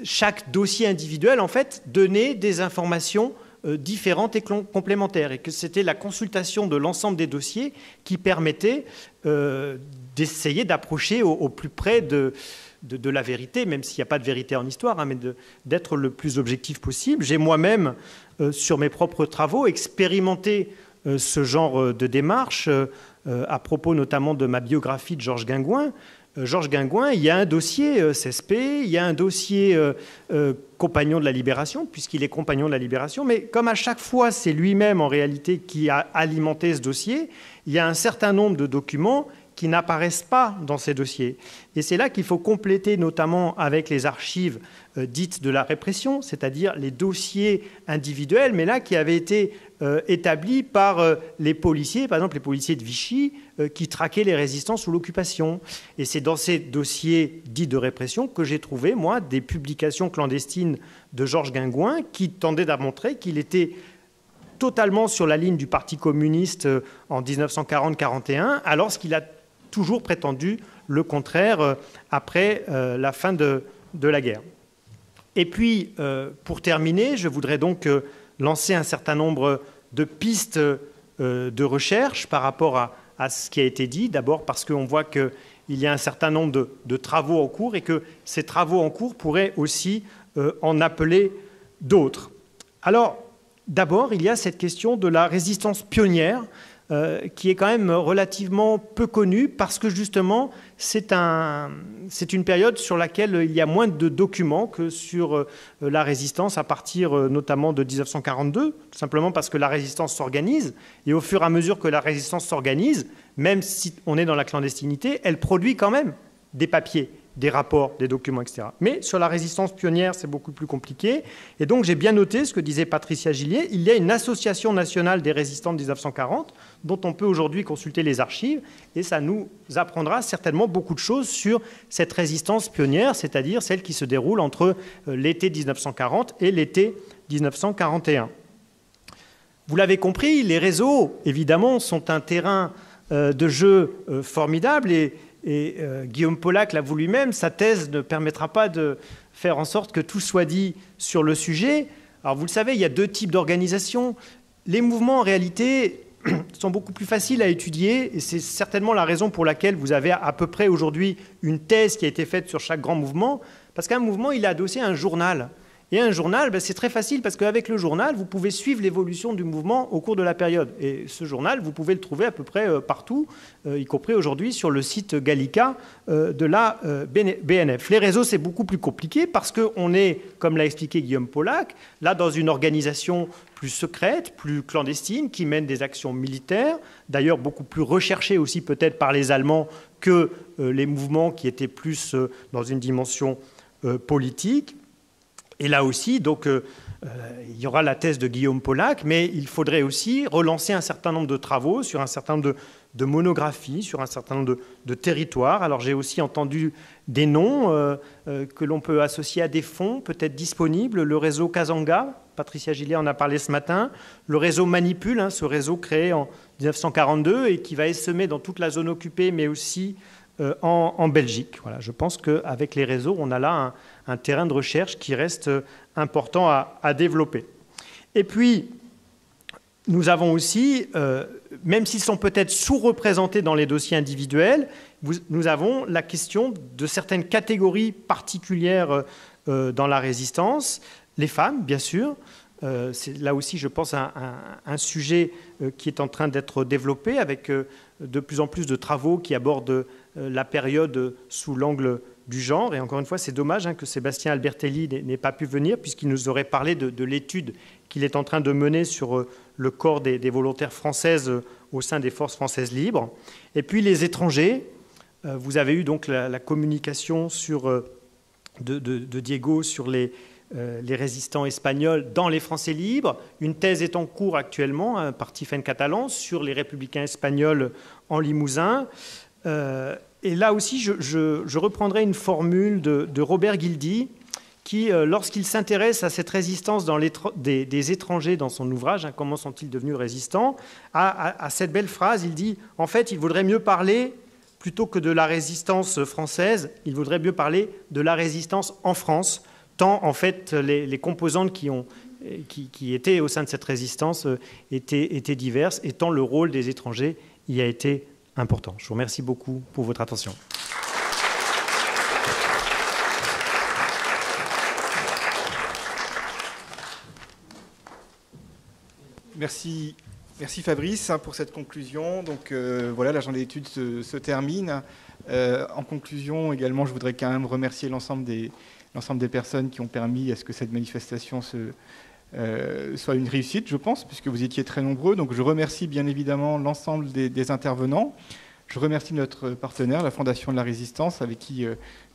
chaque dossier individuel, en fait, donnait des informations différentes et complémentaires, et que c'était la consultation de l'ensemble des dossiers qui permettait d'essayer d'approcher au plus près de la vérité, même s'il n'y a pas de vérité en histoire, mais d'être le plus objectif possible. J'ai moi-même, sur mes propres travaux, expérimenté ce genre de démarche, à propos notamment de ma biographie de Georges Guingouin. Georges Guingouin, il y a un dossier CSP, il y a un dossier compagnon de la Libération, puisqu'il est compagnon de la Libération, mais comme à chaque fois c'est lui-même en réalité qui a alimenté ce dossier, il y a un certain nombre de documents qui n'apparaissent pas dans ces dossiers. Et c'est là qu'il faut compléter, notamment avec les archives dites de la répression, c'est-à-dire les dossiers individuels, mais là qui avaient été établis par les policiers, par exemple les policiers de Vichy, qui traquaient les résistants sous l'occupation. Et c'est dans ces dossiers dits de répression que j'ai trouvé, moi, des publications clandestines de Georges Guingouin qui tendaient à montrer qu'il était totalement sur la ligne du Parti communiste en 1940-41, alors qu'il a toujours prétendu le contraire après la fin de la guerre. Et puis, pour terminer, je voudrais donc lancer un certain nombre de pistes de recherche par rapport à ce qui a été dit. D'abord parce qu'on voit qu'il y a un certain nombre de travaux en cours et que ces travaux en cours pourraient aussi en appeler d'autres. Alors, d'abord, il y a cette question de la résistance pionnière qui est quand même relativement peu connue parce que justement c'est une période sur laquelle il y a moins de documents que sur la résistance à partir notamment de 1942, tout simplement parce que la résistance s'organise et au fur et à mesure que la résistance s'organise, même si on est dans la clandestinité, elle produit quand même des papiers, des rapports, des documents, etc. Mais sur la résistance pionnière, c'est beaucoup plus compliqué. Et donc, j'ai bien noté ce que disait Patricia Gillier. Il y a une association nationale des résistants de 1940 dont on peut aujourd'hui consulter les archives. Et ça nous apprendra certainement beaucoup de choses sur cette résistance pionnière, c'est-à-dire celle qui se déroule entre l'été 1940 et l'été 1941. Vous l'avez compris, les réseaux, évidemment, sont un terrain de jeu formidable et Guillaume Pollack l'a voulu lui-même, sa thèse ne permettra pas de faire en sorte que tout soit dit sur le sujet. Alors vous le savez, il y a deux types d'organisations. Les mouvements, en réalité, sont beaucoup plus faciles à étudier et c'est certainement la raison pour laquelle vous avez à peu près aujourd'hui une thèse qui a été faite sur chaque grand mouvement, parce qu'un mouvement, il est adossé à un journal. Et un journal, c'est très facile parce qu'avec le journal, vous pouvez suivre l'évolution du mouvement au cours de la période. Et ce journal, vous pouvez le trouver à peu près partout, y compris aujourd'hui sur le site Gallica de la BNF. Les réseaux, c'est beaucoup plus compliqué parce qu'on est, comme l'a expliqué Guillaume Pollack, là dans une organisation plus secrète, plus clandestine, qui mène des actions militaires, d'ailleurs beaucoup plus recherchées aussi peut-être par les Allemands que les mouvements qui étaient plus dans une dimension politique. Et là aussi, donc, il y aura la thèse de Guillaume Pollack, mais il faudrait aussi relancer un certain nombre de travaux sur un certain nombre de monographies, sur un certain nombre de territoires. Alors j'ai aussi entendu des noms que l'on peut associer à des fonds peut-être disponibles. Le réseau Kazanga, Patricia Gillier en a parlé ce matin. Le réseau Manipule, ce réseau créé en 1942 et qui va essaimer dans toute la zone occupée, mais aussi en Belgique. Voilà, je pense qu'avec les réseaux, on a là un terrain de recherche qui reste important à développer. Et puis, nous avons aussi, même s'ils sont peut-être sous-représentés dans les dossiers individuels, nous avons la question de certaines catégories particulières dans la résistance. Les femmes, bien sûr. C'est là aussi, je pense, un sujet qui est en train d'être développé avec de plus en plus de travaux qui abordent la période sous l'angle du genre. Et encore une fois, c'est dommage que Sébastien Albertelli n'ait pas pu venir puisqu'il nous aurait parlé de l'étude qu'il est en train de mener sur le corps des volontaires françaises au sein des forces françaises libres. Et puis les étrangers. Vous avez eu donc la communication de Diego sur les résistants espagnols dans les Français libres. Une thèse est en cours actuellement par Tiffaine Catalan sur les républicains espagnols en Limousin. Et là aussi, je reprendrai une formule de Robert Guildy qui, lorsqu'il s'intéresse à cette résistance des étrangers dans son ouvrage, Comment sont-ils devenus résistants, a cette belle phrase, il dit « En fait, il vaudrait mieux parler, plutôt que de la résistance française, il vaudrait mieux parler de la résistance en France ». Tant, en fait, les composantes qui étaient au sein de cette résistance étaient diverses, et tant le rôle des étrangers y a été important. Je vous remercie beaucoup pour votre attention. Merci Fabrice pour cette conclusion. Donc voilà, l'agenda d'études se termine. En conclusion, également, je voudrais quand même remercier l'ensemble des personnes qui ont permis à ce que cette manifestation soit une réussite, je pense, puisque vous étiez très nombreux. Donc je remercie bien évidemment l'ensemble des intervenants. Je remercie notre partenaire, la Fondation de la Résistance, avec qui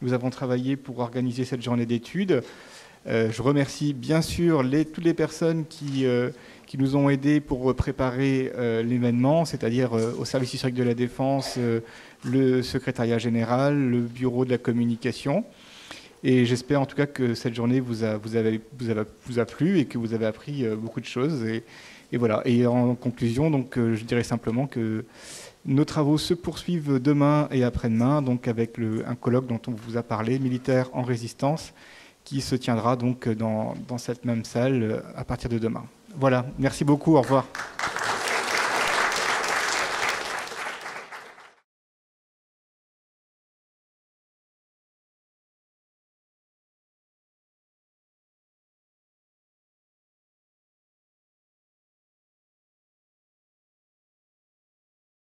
nous avons travaillé pour organiser cette journée d'études. Je remercie bien sûr toutes les personnes qui nous ont aidés pour préparer l'événement, c'est-à-dire au service historique de la Défense, le secrétariat général, le bureau de la communication. Et j'espère en tout cas que cette journée vous a plu et que vous avez appris beaucoup de choses. Et voilà. Et en conclusion, donc, je dirais simplement que nos travaux se poursuivent demain et après-demain, donc avec un colloque dont on vous a parlé, Militaires en résistance, qui se tiendra donc dans cette même salle à partir de demain. Voilà. Merci beaucoup. Au revoir.